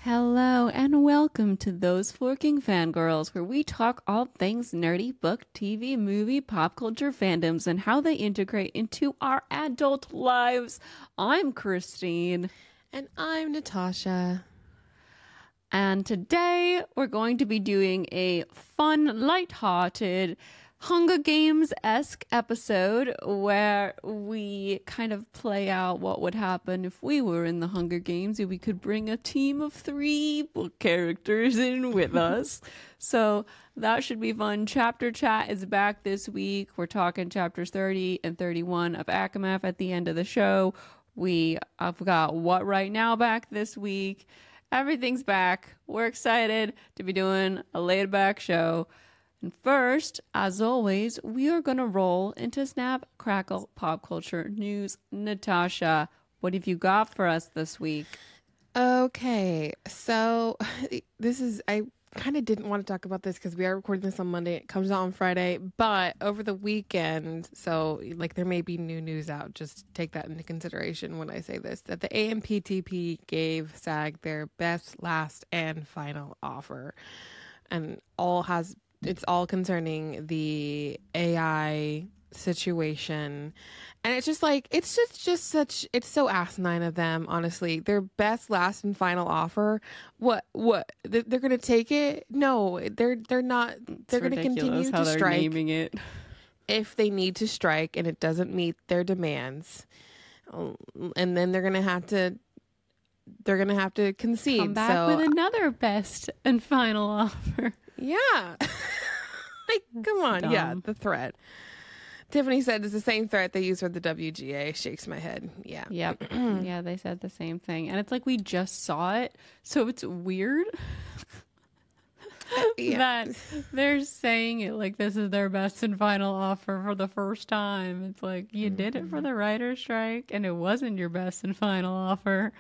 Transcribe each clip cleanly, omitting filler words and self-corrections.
Hello and welcome to Those Forking Fangirls, where we talk all things nerdy, book, TV, movie, pop culture fandoms, and how they integrate into our adult lives. I'm Christine. And I'm Natasha. And today we're going to be doing a fun, lighthearted Hunger Games-esque episode where we kind of play out what would happen if we were in the Hunger Games and we could bring a team of 3 book characters in with us. So that should be fun. Chapter Chat is back this week. We're talking chapters 30 and 31 of Akamath at the end of the show. I've got What Right Now back this week. Everything's back. We're excited to be doing a laid back show. And first, as always, we are going to roll into Snap, Crackle, Pop Culture News. Natasha, what have you got for us this week? Okay, so I kind of didn't want to talk about this because we are recording this on Monday. It comes out on Friday, but over the weekend, so like there may be new news out. Just take that into consideration when I say this, that the AMPTP gave SAG their best, last, and final offer. And it's all concerning the AI situation. And it's just like, it's so asinine of them, honestly. Their best, last, and final offer. What? They're going to take it? No, they're not. They're going to continue to strike. Naming it. If they need to strike and it doesn't meet their demands. And then they're going to have to concede. Come back with another best and final offer. Yeah. Like, come on. Dumb. Yeah, the threat. Tiffany said it's the same threat they use for the WGA. Shakes my head. Yeah. Yep. Yeah, they said the same thing. And it's like we just saw it. So it's weird that they're saying it like this is their best and final offer for the first time. It's like you did it for the writer's strike and it wasn't your best and final offer.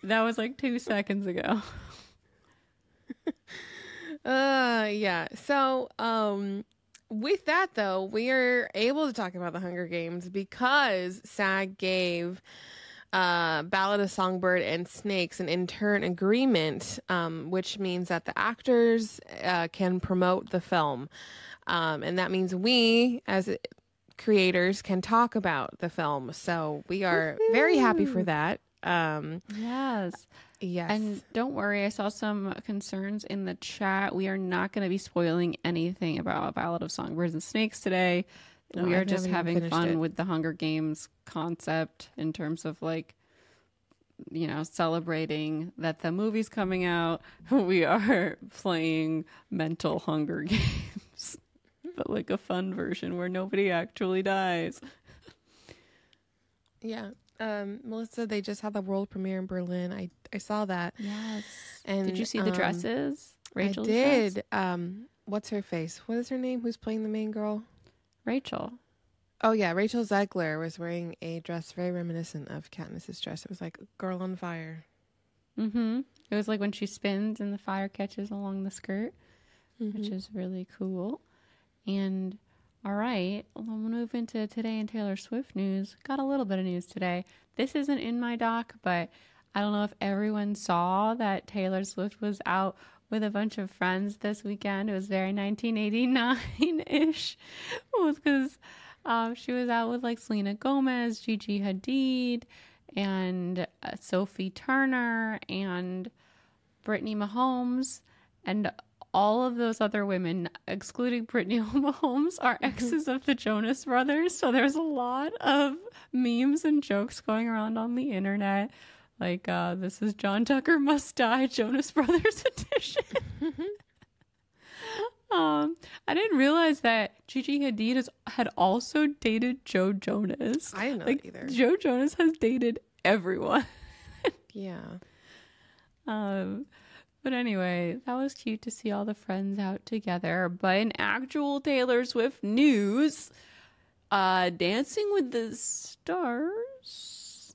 That was like 2 seconds ago. Yeah. So, with that though, we are able to talk about the Hunger Games because SAG gave Ballad of Songbird and Snakes an intern agreement, which means that the actors can promote the film. And that means we, as creators, can talk about the film. So we are very happy for that. Yes. Yes. And don't worry, I saw some concerns in the chat. We are not going to be spoiling anything about Ballad of Songbirds and Snakes today. No, we I are just haven't having fun it. with the Hunger Games concept in terms of like, you know, celebrating that the movie's coming out. We are playing mental Hunger Games, but like a fun version where nobody actually dies. Yeah. Melissa, they just had the world premiere in Berlin. I saw that. Yes. And did you see the dresses? Rachel's I did. dress? What's her face? What is her name? Who's playing the main girl? Rachel. Oh yeah, Rachel Zegler was wearing a dress very reminiscent of Katniss's dress. It was like Girl on Fire. Mm-hmm. It was like when she spins and the fire catches along the skirt, which is really cool. And all right, we'll move into today in Taylor Swift news. Got a little bit of news today. This isn't in my doc, but I don't know if everyone saw that Taylor Swift was out with a bunch of friends this weekend. It was very 1989-ish. It was because she was out with like Selena Gomez, Gigi Hadid, and Sophie Turner, and Brittany Mahomes, and all of those other women, excluding Brittany Mahomes, are exes of the Jonas Brothers. So there's a lot of memes and jokes going around on the internet. Like, this is John Tucker Must Die Jonas Brothers edition. I didn't realize that Gigi Hadid had also dated Joe Jonas. I didn't know that either. Joe Jonas has dated everyone. Yeah. But anyway, that was cute to see all the friends out together. But in actual Taylor Swift news, Dancing with the Stars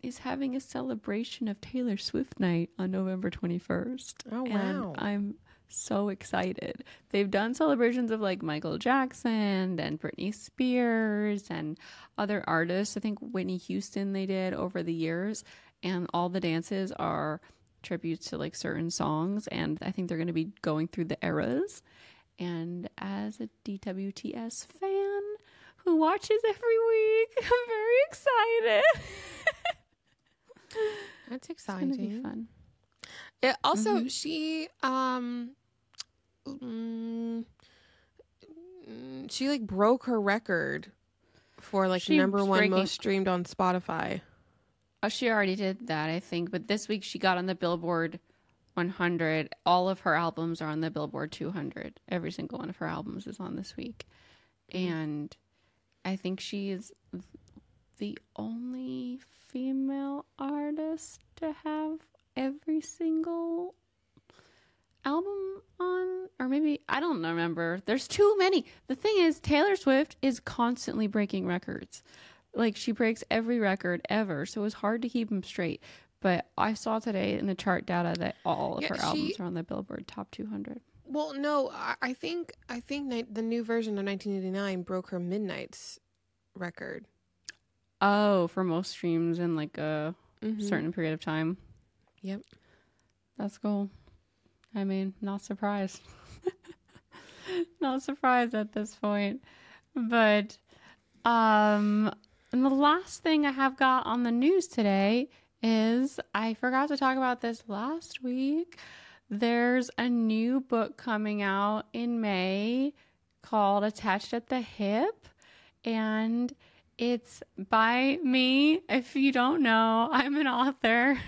is having a celebration of Taylor Swift night on November 21st. Oh, wow. And I'm so excited. They've done celebrations of like Michael Jackson and Britney Spears and other artists. I think Whitney Houston they did over the years. And all the dances are tributes to like certain songs, and I think they're going to be going through the eras. And as a DWTS fan who watches every week, I'm very excited. That's exciting. It's going to be fun. It also, Mm-hmm. she like broke her record for like She number was one breaking- most streamed on Spotify. Oh, she already did that, I think. But this week she got on the Billboard 100. All of her albums are on the Billboard 200. Every single one of her albums is on this week. And I think she is the only female artist to have every single album on, or maybe, I don't remember. There's too many. The thing is, Taylor Swift is constantly breaking records. Like, she breaks every record ever, so it was hard to keep them straight. But I saw today in the chart data that all of her albums are on the Billboard Top 200. Well, no, I think the new version of 1989 broke her Midnight's record. Oh, for most streams in like a certain period of time. Yep. That's cool. I mean, not surprised. Not surprised at this point. But and the last thing I have got on the news today is, I forgot to talk about this last week. There's a new book coming out in May called Attached at the Hip, and it's by me. If you don't know, I'm an author.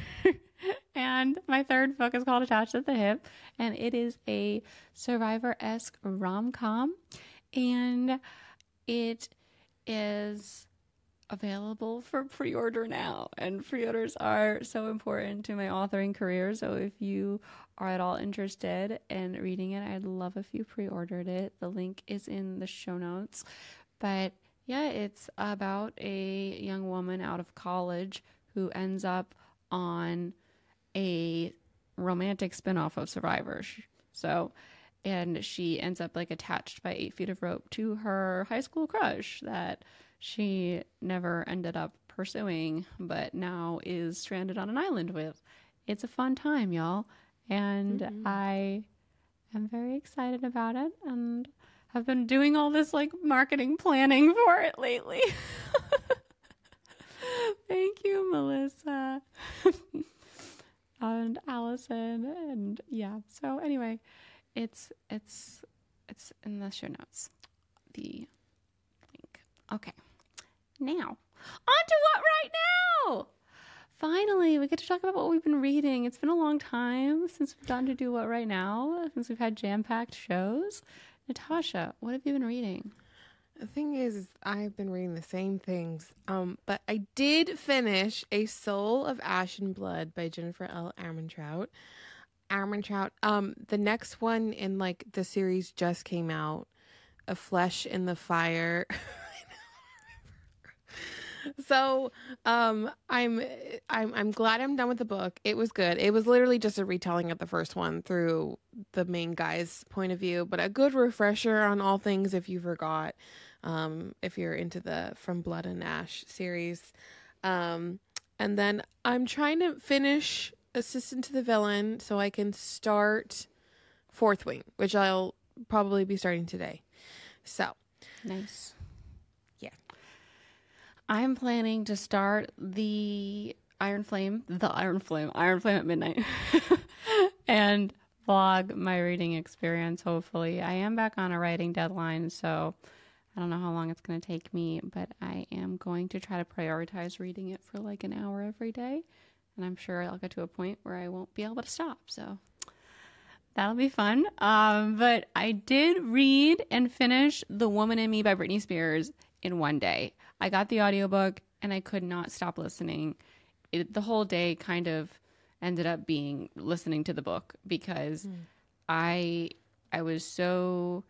And my third book is called Attached at the Hip, and it is a Survivor-esque rom-com, and it is available for pre-order now, and pre-orders are so important to my authoring career. So if you are at all interested in reading it, I'd love if you pre-ordered it. The link is in the show notes. But yeah, it's about a young woman out of college who ends up on a romantic spinoff of Survivor. And she ends up like attached by 8 feet of rope to her high school crush that she never ended up pursuing, but now is stranded on an island with. It's a fun time, y'all. And I am very excited about it, and have been doing all this like marketing planning for it lately. Thank you, Melissa. And Allison, and yeah. So anyway, it's in the show notes, the link. Okay, now on to what right now. Finally, we get to talk about what we've been reading. It's been a long time since we've gotten to do what right now, since we've had jam-packed shows. Natasha, what have you been reading? The thing is, I've been reading the same things. But I did finish A Soul of Ash and Blood by Jennifer L. Armentrout. The next one in like the series just came out, A Flesh in the Fire. So, I'm glad I'm done with the book. It was good. It was literally just a retelling of the first one through the main guy's point of view, but a good refresher on all things if you forgot. If you're into the From Blood and Ash series. And then I'm trying to finish Assistant to the Villain so I can start Fourth Wing, which I'll probably be starting today. So Nice. Yeah. I'm planning to start the Iron Flame at midnight, and vlog my reading experience, hopefully. I am back on a writing deadline, so I don't know how long it's going to take me, but I am going to try to prioritize reading it for like an hour every day, and I'm sure I'll get to a point where I won't be able to stop, so that'll be fun. But I did read and finish The Woman in Me by Britney Spears in one day. I got the audiobook and I could not stop listening. The whole day kind of ended up being listening to the book because I was so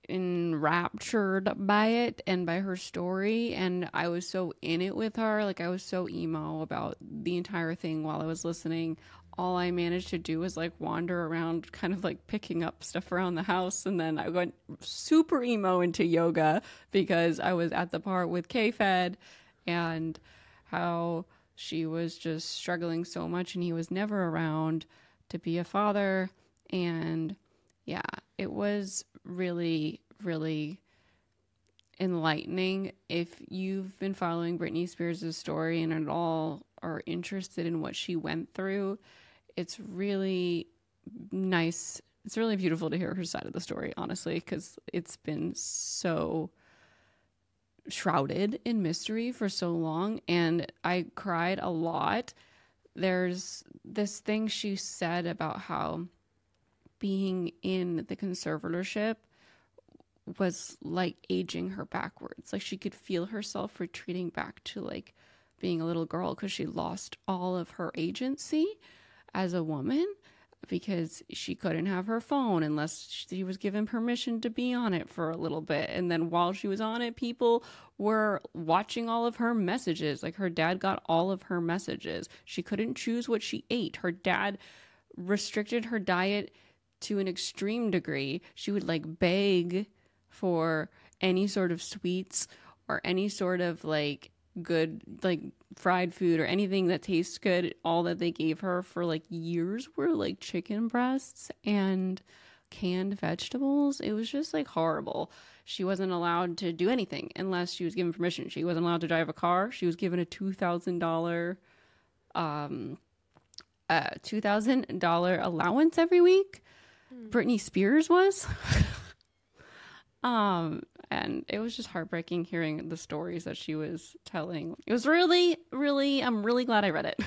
enraptured by it and by her story, and I was so in it with her. Like, I was so emo about the entire thing while I was listening. All I managed to do was like wander around kind of like picking up stuff around the house, and then I went super emo into yoga because I was at the part with K-Fed and how she was just struggling so much and he was never around to be a father. And yeah, it was really, really enlightening. If you've been following Britney Spears' story and at all are interested in what she went through, it's really nice. It's really beautiful to hear her side of the story, honestly, because it's been so shrouded in mystery for so long, and I cried a lot. There's this thing she said about how being in the conservatorship was like aging her backwards. Like she could feel herself retreating back to like being a little girl because she lost all of her agency as a woman, because she couldn't have her phone unless she was given permission to be on it for a little bit. And then while she was on it, people were watching all of her messages. Like her dad got all of her messages. She couldn't choose what she ate. Her dad restricted her diet to an extreme degree. She would like beg for any sort of sweets or any sort of like good like fried food or anything that tastes good. All that they gave her for like years were like chicken breasts and canned vegetables. It was just like horrible. She wasn't allowed to do anything unless she was given permission. She wasn't allowed to drive a car. She was given a $2,000 allowance every week. Britney Spears was. And it was just heartbreaking hearing the stories that she was telling. It was really, really, I'm really glad I read it.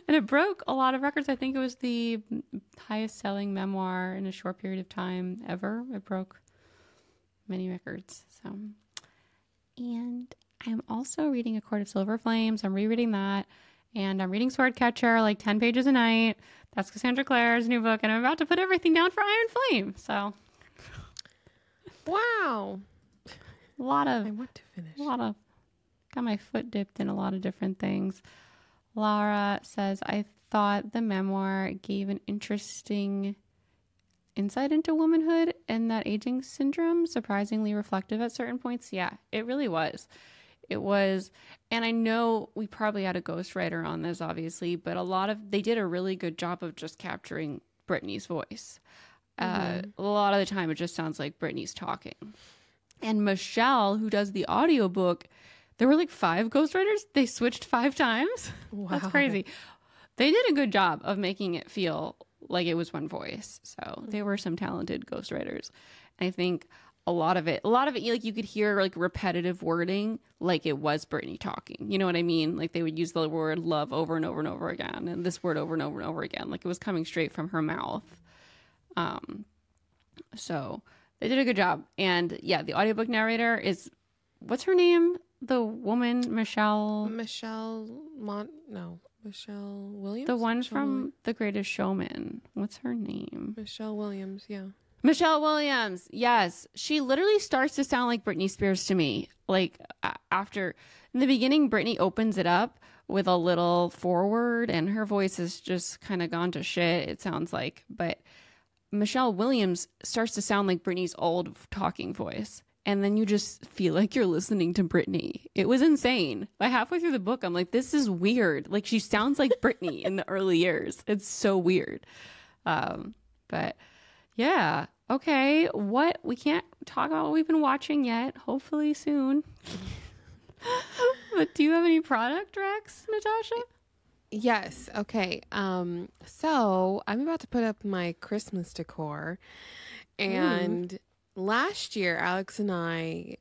And it broke a lot of records. I think it was the highest selling memoir in a short period of time ever. It broke many records. So, and I'm also reading A Court of Silver Flames. I'm rereading that. And I'm reading Swordcatcher, like 10 pages a night. That's Cassandra Clare's new book. And I'm about to put everything down for Iron Flame. So... wow. I want to finish. Got my foot dipped in a lot of different things. Laura says, I thought the memoir gave an interesting insight into womanhood and that aging syndrome, surprisingly reflective at certain points. Yeah, it really was. It was. And I know we probably had a ghostwriter on this, obviously, but they did a really good job of just capturing Britney's voice. A lot of the time it just sounds like Britney's talking. And Michelle, who does the audiobook, there were like 5 ghostwriters. They switched 5 times. Wow. That's crazy. They did a good job of making it feel like it was one voice. So they were some talented ghostwriters. And I think a lot of it, like you could hear like repetitive wording, like it was Britney talking. You know what I mean? Like they would use the word love over and over and over again, and this word over and over and over again. Like it was coming straight from her mouth. So they did a good job. And yeah, the audiobook narrator is, what's her name? The woman, Michelle Williams? The one from The Greatest Showman. What's her name? Michelle Williams, yeah. Michelle Williams. Yes. She literally starts to sound like Britney Spears to me. Like after, in the beginning, Britney opens it up with a little forward and her voice has just kind of gone to shit, it sounds like. But Michelle Williams starts to sound like Britney's old talking voice. And then you just feel like you're listening to Britney. It was insane. By halfway through the book, I'm like, this is weird. Like she sounds like Britney in the early years. It's so weird. But yeah. Okay. We can't talk about what we've been watching yet. Hopefully soon. But do you have any product recs, Natasha? Yes. Okay. So I'm about to put up my Christmas decor, and last year Alex and I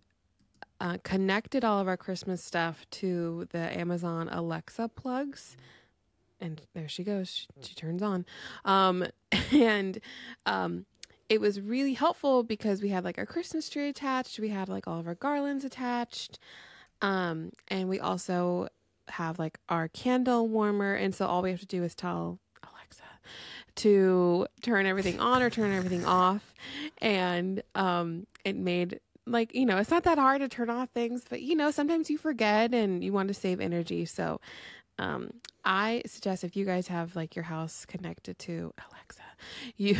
connected all of our Christmas stuff to the Amazon Alexa plugs, and there she goes. She turns on, and it was really helpful because we had like our Christmas tree attached. We had like all of our garlands attached, and we also have like our candle warmer, and so all we have to do is tell Alexa to turn everything on or turn everything off, and it made, like, you know, it's not that hard to turn off things, but you know, sometimes you forget and you want to save energy. So I suggest if you guys have like your house connected to Alexa, you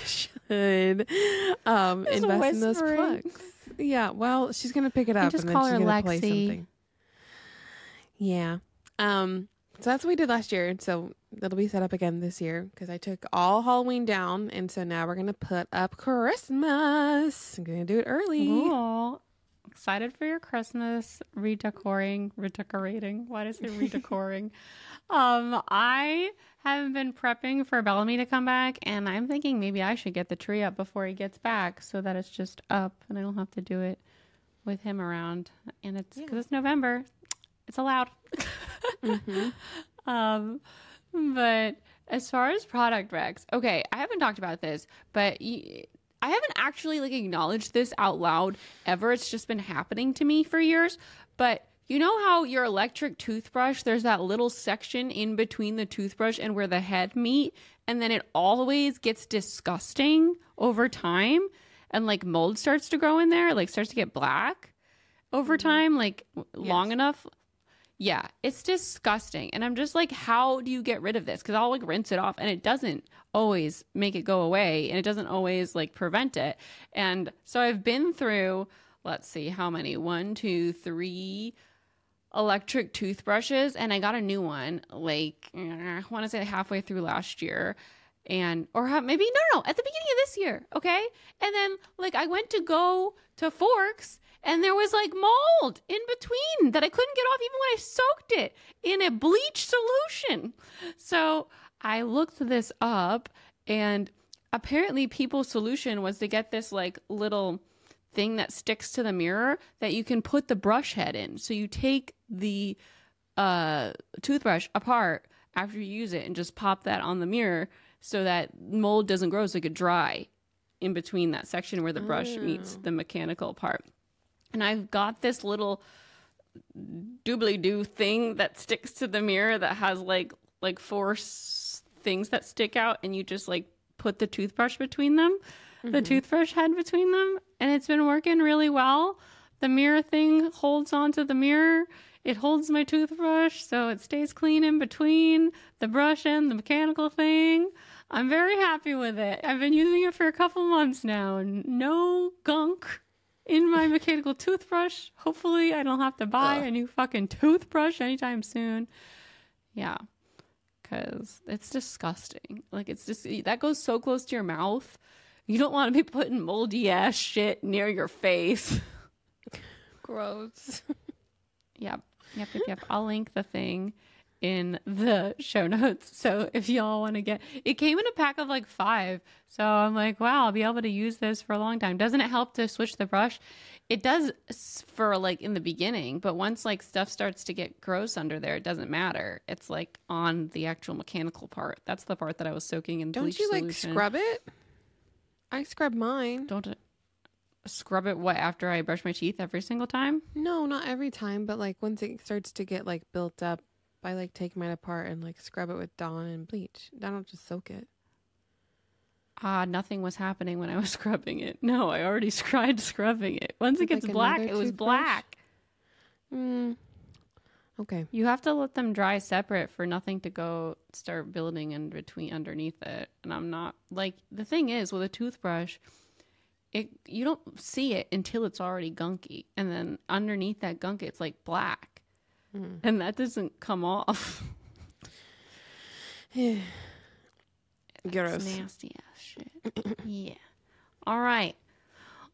should invest in those plugs. Yeah, well, she's gonna pick it up just and call then her she's gonna Lexi. play something. Yeah. So that's what we did last year. So that'll be set up again this year because I took all Halloween down. And so now we're going to put up Christmas. I'm going to do it early. Ooh. Excited for your Christmas redecorating. Why did I say redecorating? I have been prepping for Bellamy to come back, and I'm thinking maybe I should get the tree up before he gets back so that it's just up and I don't have to do it with him around. And it's because it's November. It's allowed. But as far as product recs, okay, I haven't talked about this, but I haven't actually like acknowledged this out loud ever. It's just been happening to me for years. But you know how your electric toothbrush, there's that little section in between the toothbrush and where the head meet, and then it always gets disgusting over time, and like mold starts to grow in there, it like starts to get black over time, like long enough. Yeah, it's disgusting. And I'm just like, how do you get rid of this? Because I'll like rinse it off and it doesn't always make it go away, and it doesn't always like prevent it. And so I've been through, let's see how many, 1, 2, 3 electric toothbrushes, and I got a new one like I want to say halfway through last year. And maybe no, at the beginning of this year, okay? And then like I went to go to Forks, and there was like mold in between that I couldn't get off even when I soaked it in a bleach solution. So I looked this up, and apparently people's solution was to get this like little thing that sticks to the mirror that you can put the brush head in. So you take the toothbrush apart after you use it and just pop that on the mirror so that mold doesn't grow, so it could dry in between that section where the brush meets the mechanical part. And I've got this little doobly-doo thing that sticks to the mirror that has like 4 things that stick out, and you just like put the toothbrush between them, the toothbrush head between them, and it's been working really well. The mirror thing holds onto the mirror. It holds my toothbrush so it stays clean in between the brush and the mechanical thing. I'm very happy with it. I've been using it for a couple months now, and no gunk in my mechanical toothbrush. Hopefully I don't have to buy a new fucking toothbrush anytime soon. Yeah, because it's disgusting. Like, it's just, that goes so close to your mouth. You don't want to be putting moldy ass shit near your face. Gross. Yep. I'll link the thing in the show notes. So if y'all want to get, it came in a pack of like 5. So I'm like, wow, I'll be able to use this for a long time. Doesn't it help to switch the brush? It does for like in the beginning, but once like stuff starts to get gross under there, it doesn't matter. It's like on the actual mechanical part. That's the part that I was soaking in bleach solution. Don't you like scrub it? I scrub mine. Don't scrub it after I brush my teeth every single time? No, not every time, but like once it starts to get like built up, I like take mine apart and like scrub it with Dawn and bleach. I don't just soak it. Nothing was happening when I was scrubbing it. No, I already tried scrubbing it. Once it gets black, it was black. Okay. You have to let them dry separate for nothing to start building in between underneath it. And I'm not like, the thing is with a toothbrush, you don't see it until it's already gunky, and then underneath that gunk it's like black, and that doesn't come off. Gross. Nasty ass shit. Yeah. All right,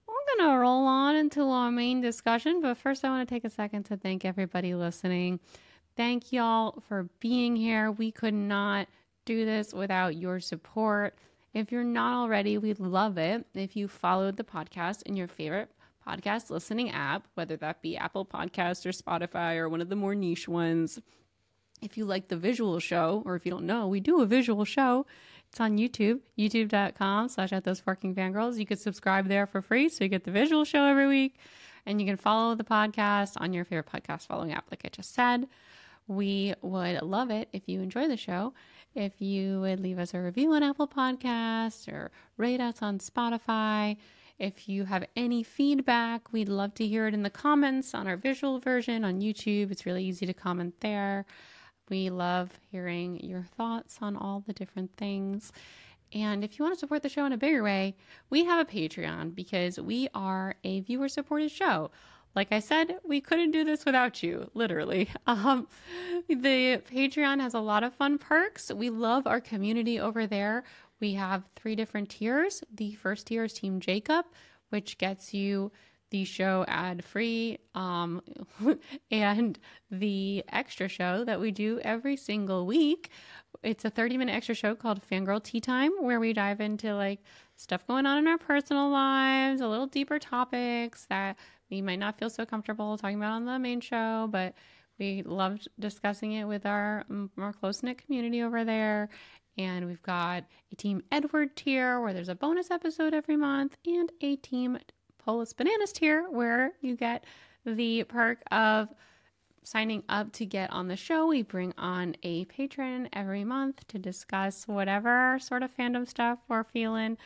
we're gonna roll on into our main discussion, but first I want to take a second to thank everybody listening. Thank y'all for being here. We could not do this without your support. If you're not already, we'd love it if you followed the podcast in your favorite podcast listening app, whether that be Apple Podcasts or Spotify or one of the more niche ones. If you like the visual show, or if you don't know, we do a visual show. It's on YouTube, youtube.com/@thosefuckingfangirls. You could subscribe there for free, so you get the visual show every week. And you can follow the podcast on your favorite podcast following app, like I just said. We would love it if you enjoy the show, if you would leave us a review on Apple Podcasts or rate us on Spotify. If you have any feedback, we'd love to hear it in the comments on our visual version on YouTube. It's really easy to comment there. We love hearing your thoughts on all the different things. And if you want to support the show in a bigger way, we have a Patreon because we are a viewer-supported show. like I said, we couldn't do this without you, literally. The Patreon has a lot of fun perks. We love our community over there. We have 3 different tiers. The first tier is Team Jacob, which gets you the show ad-free, and the extra show that we do every single week. It's a 30-minute extra show called Fangirl Tea Time, where we dive into like stuff going on in our personal lives, a little deeper topics that we might not feel so comfortable talking about on the main show, but we loved discussing it with our more close-knit community over there. And we've got a Team Edward tier where there's a bonus episode every month, and a Team Polis Bananas tier where you get the perk of signing up to get on the show. We bring on a patron every month to discuss whatever sort of fandom stuff we're feeling.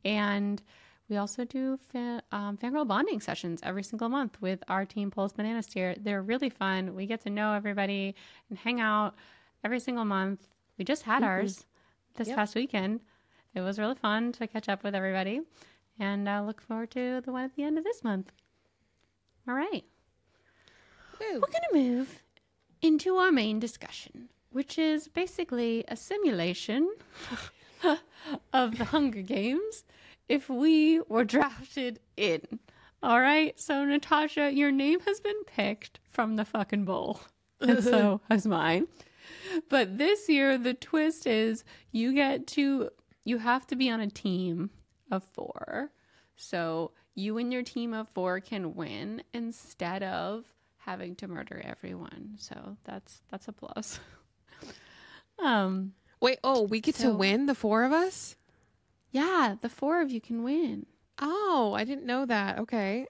And we also do fangirl bonding sessions every single month with our Team Polis Bananas tier. They're really fun. We get to know everybody and hang out every single month. We just had ours this past weekend. It was really fun to catch up with everybody. And I look forward to the one at the end of this month. All right. Woo. We're going to move into our main discussion, which is basically a simulation of the Hunger Games if we were drafted in. All right. So, Natasha, your name has been picked from the fucking bowl. And so has mine. But this year, the twist is you have to be on a team of 4. So you and your team of 4 can win instead of having to murder everyone. So that's a plus. Wait, we get to win, the 4 of us? Yeah, the 4 of you can win. Oh, I didn't know that. Okay.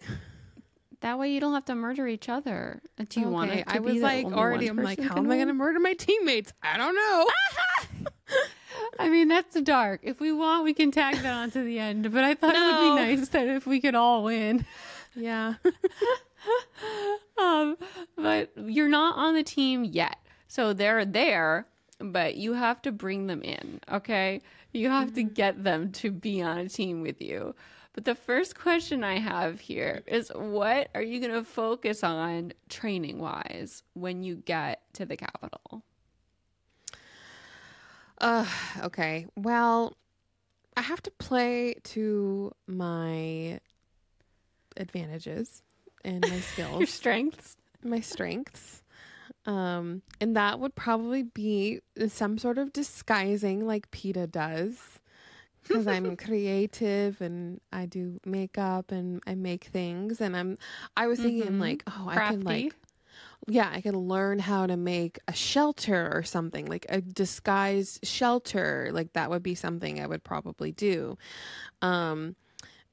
That way you don't have to murder each other. Do you want it to I was be like, already, I'm like, how am I going to murder my teammates? I don't know. I mean, that's dark. If we want, we can tag that onto the end. But I thought it would be nice that if we could all win. Yeah. But you're not on the team yet. So they're there, but you have to bring them in, okay? You have to get them to be on a team with you. But the first question I have here is, what are you going to focus on training-wise when you get to the capital? Okay. Well, I have to play to my advantages and my skills. Your strengths. My strengths. And that would probably be some sort of disguising like PETA does. Because I'm creative and I do makeup and I make things. And I was thinking like, crafty. I can like, I could learn how to make a shelter or something, like a disguised shelter. Like that would be something I would probably do. And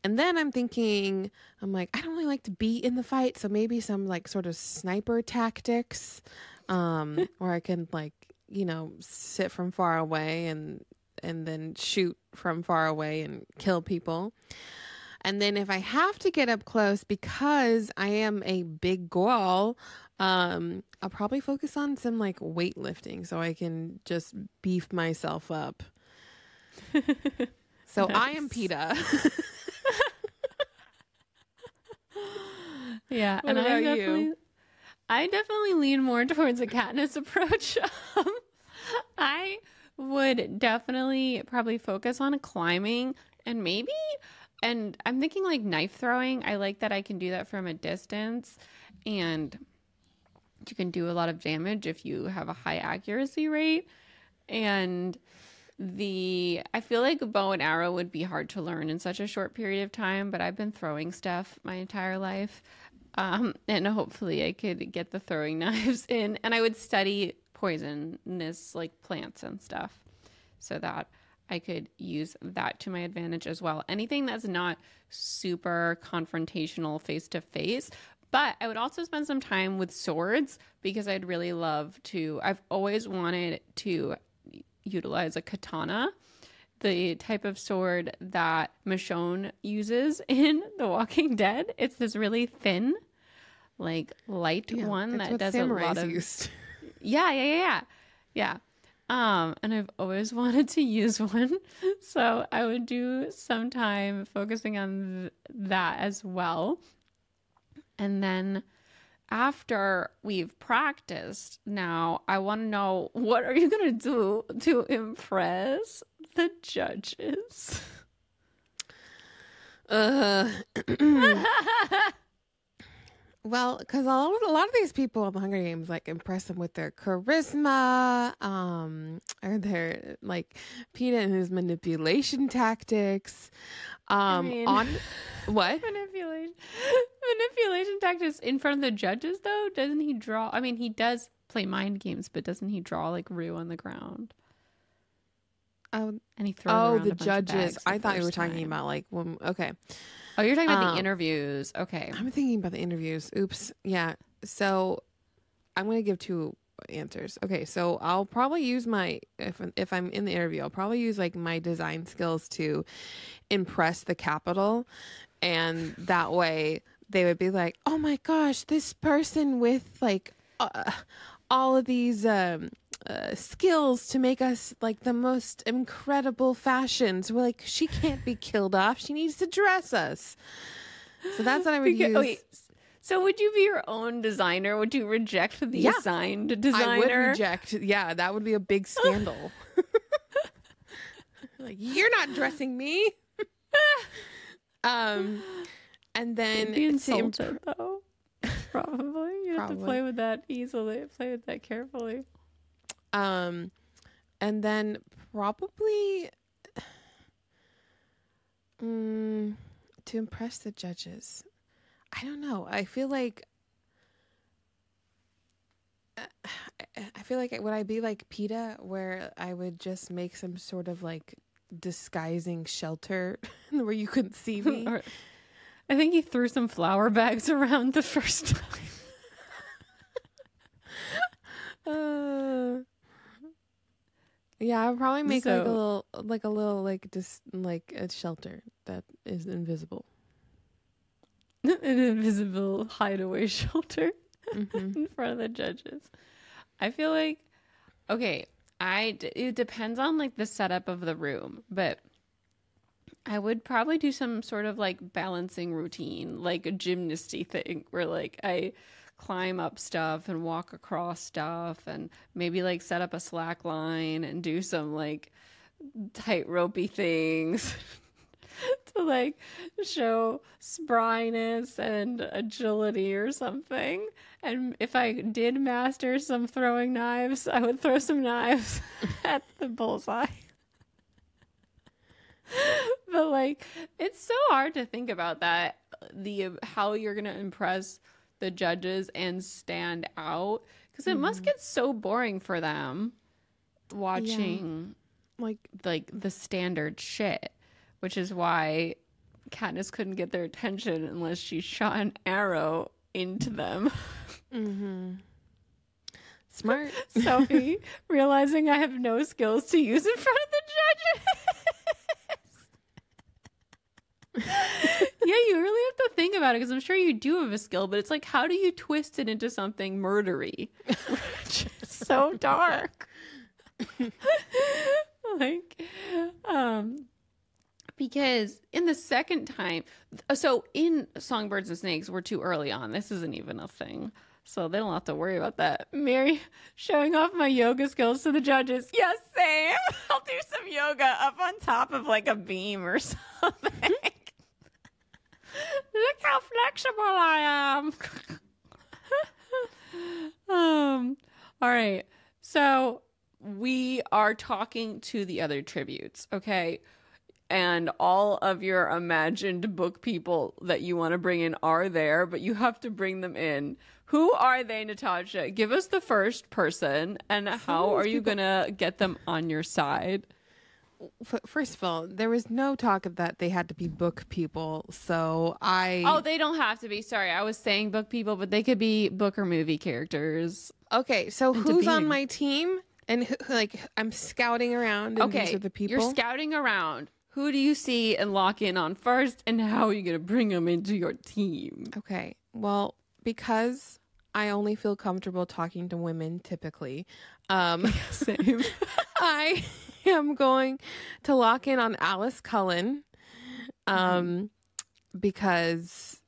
then I'm thinking, I'm like, I don't really like to be in the fight. So maybe some like sort of sniper tactics, where I can like, sit from far away and then shoot from far away and kill people. And then if I have to get up close, because I am a big girl, I'll probably focus on some like weightlifting so I can just beef myself up. So nice. I am PETA. Yeah. What about you? I definitely lean more towards a Katniss approach. I would definitely probably focus on climbing and I'm thinking like knife throwing. I like that I can do that from a distance, and you can do a lot of damage if you have a high accuracy rate. And I feel like a bow and arrow would be hard to learn in such a short period of time, but I've been throwing stuff my entire life. And hopefully I could get the throwing knives in, and I would study poisonous like plants and stuff so that I could use that to my advantage as well. Anything that's not super confrontational face to face, but I would also spend some time with swords because I'd really love to. I've always wanted to utilize a katana, the type of sword that Michonne uses in The Walking Dead. It's this really thin, like light one that does a lot of used. Yeah. And I've always wanted to use one, so I would do some time focusing on that as well. And then after we've practiced, now I want to know, what are you going to do to impress the judges? Well, because a lot of these people in the Hunger Games like impress them with their charisma, or their like Peeta and his manipulation tactics. On what manipulation tactics in front of the judges though? Doesn't he draw? I mean, he does play mind games, but doesn't he draw like Rue on the ground? Oh, and he throws around the a bunch of judges. bags the I thought you were first talking time. about like when. Okay. Oh, you're talking about the interviews. Okay. I'm thinking about the interviews. Oops. Yeah. So I'm going to give two answers. Okay. So I'll probably use my, if I'm in the interview, I'll probably use like my design skills to impress the Capitol. And that way they would be like, oh my gosh, this person with like all of these skills to make us like the most incredible fashions. We're like, she can't be killed off. She needs to dress us. So that's what I would use. Wait, so would you be your own designer? Would you reject the assigned designer? I would reject. Yeah, that would be a big scandal. Like, you're not dressing me. And then you'd be insulted though. Probably. You have to play with that easily. Play with that carefully. And then probably to impress the judges. I don't know. I feel like would I be like Peeta, where I would just make some sort of like disguising shelter where you couldn't see me? I think he threw some flour bags around the first time. Yeah, I'll probably make like a little just like a shelter that is invisible. An invisible hideaway shelter in front of the judges. I feel like, okay, it depends on like the setup of the room, but I would probably do some sort of like balancing routine, like a gymnasty thing where like I climb up stuff and walk across stuff and maybe like set up a slack line and do some like tight-ropey things to like show spryness and agility or something. And if I did master some throwing knives, I would throw some knives at the bullseye. But like, it's so hard to think about that, how you're gonna impress the judges and stand out, because it must get so boring for them watching like the standard shit, which is why Katniss couldn't get their attention unless she shot an arrow into them. Smart. Sophie realizing I have no skills to use in front of the judges. Yeah, you really have to think about it, because I'm sure you do have a skill, but it's like, how do you twist it into something murdery? So dark. Like, because in the second time, so in Songbirds and Snakes, we're too early on. This isn't even a thing, so they don't have to worry about that. Mary showing off my yoga skills to the judges. Yes, same. I'll do some yoga up on top of like a beam or something. Look how flexible I am. All right. So we are talking to the other tributes, okay? And all of your imagined book people that you want to bring in are there, but you have to bring them in. Who are they, Natasha? Give us the first person, and how are you going to get them on your side? First of all, there was no talk of that they had to be book people, so Oh, they don't have to be. Sorry, I was saying book people, but they could be book or movie characters. Okay, so who's on my team? And like, I'm scouting around, and these are the people? You're scouting around. Who do you see and lock in on first, and how are you going to bring them into your team? Okay, well, because I only feel comfortable talking to women typically, Same. I am going to lock in on Alice Cullen, because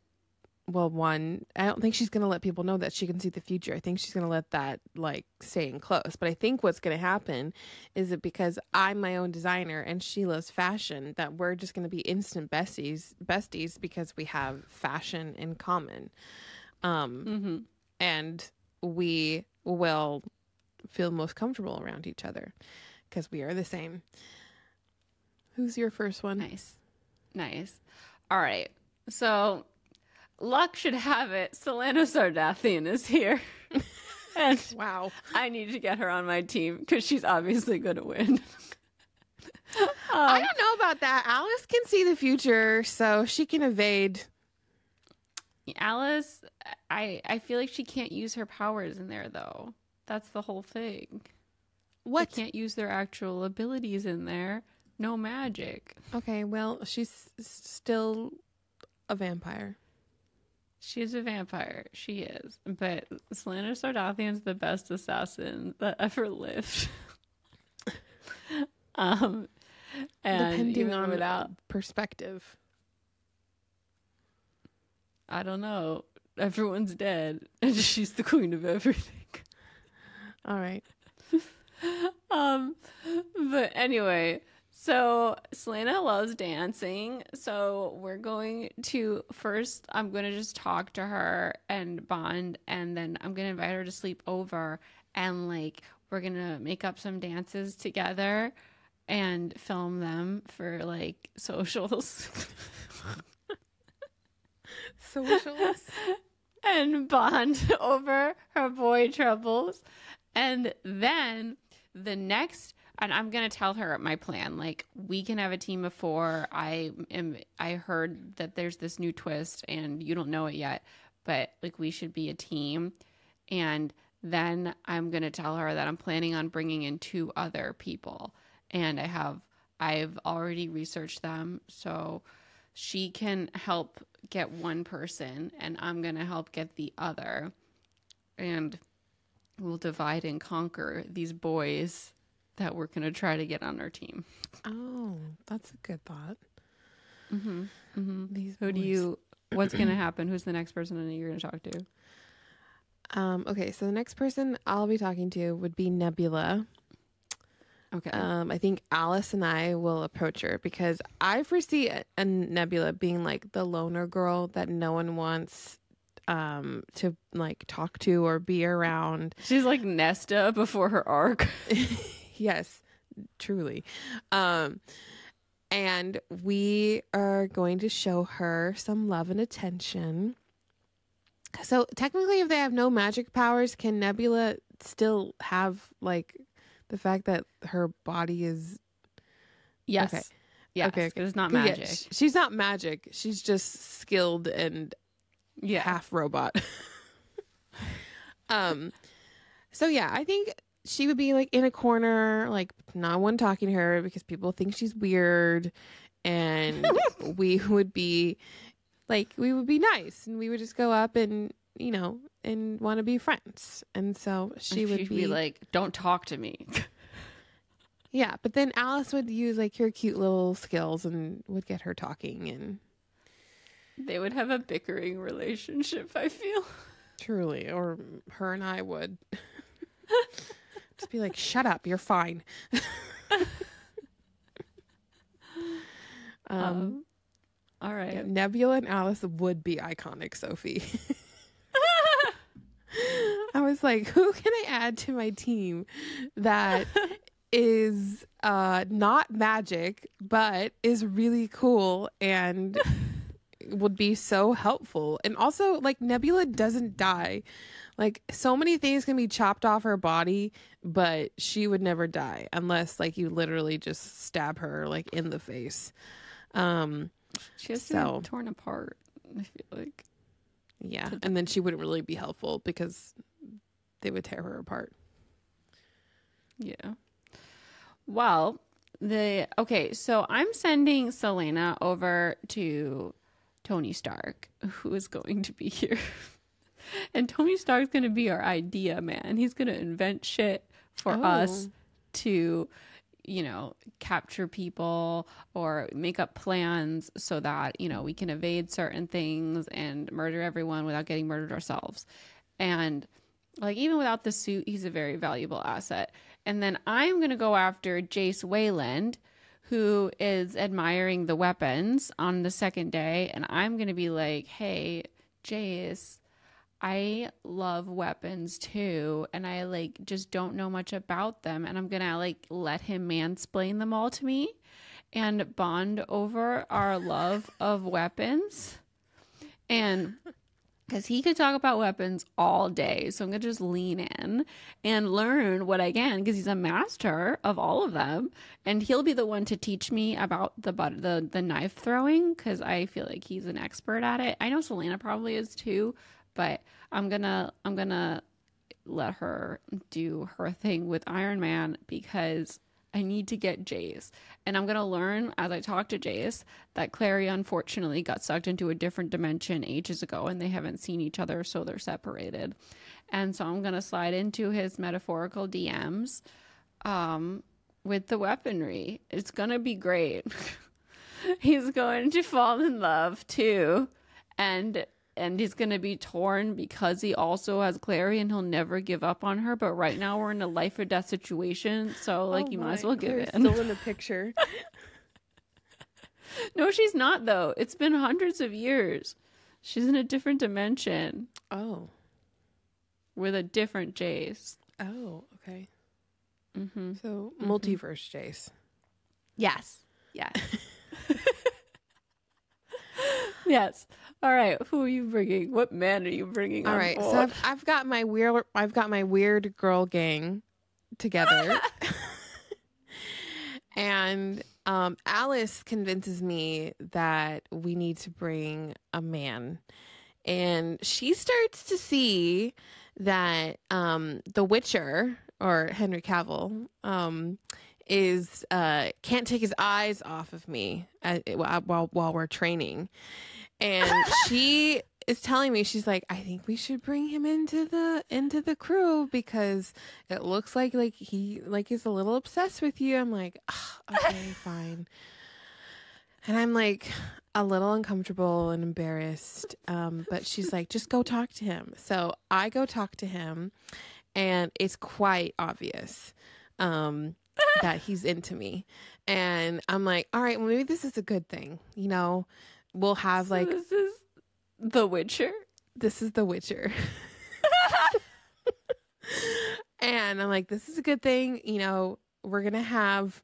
one, I don't think she's going to let people know that she can see the future. I think she's going to let that like stay in close. But I think what's going to happen is that because I'm my own designer and she loves fashion, that we're just going to be instant besties because we have fashion in common. And we will feel most comfortable around each other because we are the same. Who's your first one? Nice. All right. So luck should have it. Selena Sardathian is here. And wow. I need to get her on my team because she's obviously going to win. I don't know about that. Alice can see the future, so she can evade. Alice, I feel like she can't use her powers in there, though. That's the whole thing. What? They can't use their actual abilities in there. No magic. Okay, well, she's still a vampire. She's a vampire. She is. But Selena Sardathian's the best assassin that ever lived. And depending on without perspective. I don't know. Everyone's dead. And she's the queen of everything. All right. But anyway, so Selena loves dancing. So we're going to first, I'm going to just talk to her and bond. And then I'm going to invite her to sleep over. And like, we're going to make up some dances together and film them for like socials. Socials. And bond over her boy troubles. And then the next, and I'm going to tell her my plan. Like, we can have a team of 4. I heard that there's this new twist and you don't know it yet, but like we should be a team. And then I'm going to tell her that I'm planning on bringing in 2 other people. And I've already researched them. So she can help get one person and I'm going to help get the other. And we'll divide and conquer these boys that we're going to try to get on our team. Oh, that's a good thought. These what's going to happen? Who's the next person you're going to talk to? Okay, so the next person I'll be talking to would be Nebula. Okay. I think Alice and I will approach her because I foresee a Nebula being like the loner girl that no one wants to like talk to or be around. She's like Nesta before her arc. Yes, truly. And we are going to show her some love and attention. So technically, if they have no magic powers, can Nebula still have like the fact that her body is... Yes. Okay. Yes, okay. It's not magic. Yeah, she's not magic. She's just skilled and half robot. So yeah, I think she would be like in a corner, like not one talking to her because people think she's weird, and we would be nice and we would just go up and and want to be friends. And so she would be like, don't talk to me. Yeah, but then Alice would use like her cute little skills and would get her talking, and they would have a bickering relationship, I feel. Truly, or her and I would just be like, shut up, you're fine. All right. Yeah, Nebula and Alice would be iconic, Sophie. I was like, who can I add to my team that is not magic, but is really cool and would be so helpful? And also, like, Nebula doesn't die. Like, so many things can be chopped off her body, but she would never die unless, like, you literally just stab her, like, in the face. She has to be torn apart, I feel like. Yeah, and then she wouldn't really be helpful because they would tear her apart. Yeah. Well, so I'm sending Selena over to Tony Stark, who is going to be here. And Tony Stark's going to be our idea man. He's going to invent shit for us to capture people or make up plans so that, we can evade certain things and murder everyone without getting murdered ourselves. And like, even without the suit, he's a very valuable asset. And then I'm going to go after Jace Wayland, who is admiring the weapons on the second day. And I'm going to be like, hey, Jace, I love weapons too, and I like just don't know much about them, and I'm gonna like let him mansplain them all to me and bond over our love of weapons. And because he could talk about weapons all day, so I'm gonna just lean in and learn what I can, because he's a master of all of them, and he'll be the one to teach me about the knife throwing, because I feel like he's an expert at it. I know Selena probably is too, but I'm gonna let her do her thing with Iron Man, because I need to get Jace. And I'm gonna learn as I talk to Jace that Clary unfortunately got sucked into a different dimension ages ago, and they haven't seen each other, so they're separated. And so I'm gonna slide into his metaphorical DMs with the weaponry. It's gonna be great. He's going to fall in love too, and he's going to be torn because he also has Clary, and he'll never give up on her. But right now we're in a life or death situation. So like, you might as well give in. Still in the picture. No, she's not though. It's been hundreds of years. She's in a different dimension. Oh. With a different Jace. Oh, okay. Mm-hmm. So multiverse Jace. Yes. Yes. Yes. All right. Who are you bringing? What man are you bringing? All on right. board? So I've got my weird girl gang together, and Alice convinces me that we need to bring a man, and she starts to see that The Witcher, or Henry Cavill, is can't take his eyes off of me while we're training. And she is telling me, she's like, I think we should bring him into the crew, because it looks like he is a little obsessed with you. I'm like, okay, fine. And I'm like a little uncomfortable and embarrassed. But she's like, just go talk to him. So I go talk to him, and it's quite obvious that he's into me. And I'm like, all right, well, maybe this is a good thing. We'll have like, this is The Witcher. This is The Witcher. And I'm like, this is a good thing. We're going to have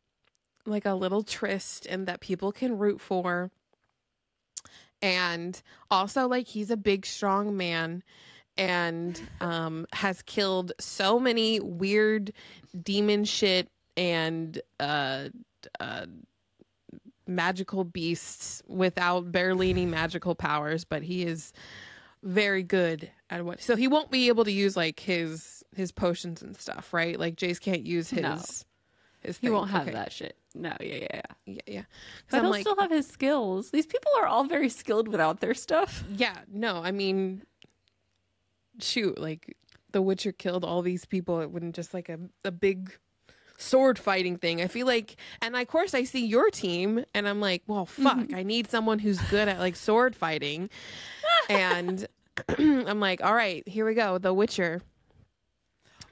like a little tryst, and that people can root for. And also, like, he's a big, strong man, and has killed so many weird demon shit and magical beasts without barely any magical powers, but he is very good at what. So he won't be able to use like his potions and stuff, right? Like Jace can't use his. No. His He thing. won't have Okay. that shit. No, yeah. I'm But he'll like, still have his skills. These people are all very skilled without their stuff. yeah, no, I mean, shoot, like The Witcher killed all these people. It wouldn't just like a big sword fighting thing. I feel like, and of course I see your team, and I'm like, well, fuck, I need someone who's good at like sword fighting. And I'm like, all right, here we go, The Witcher.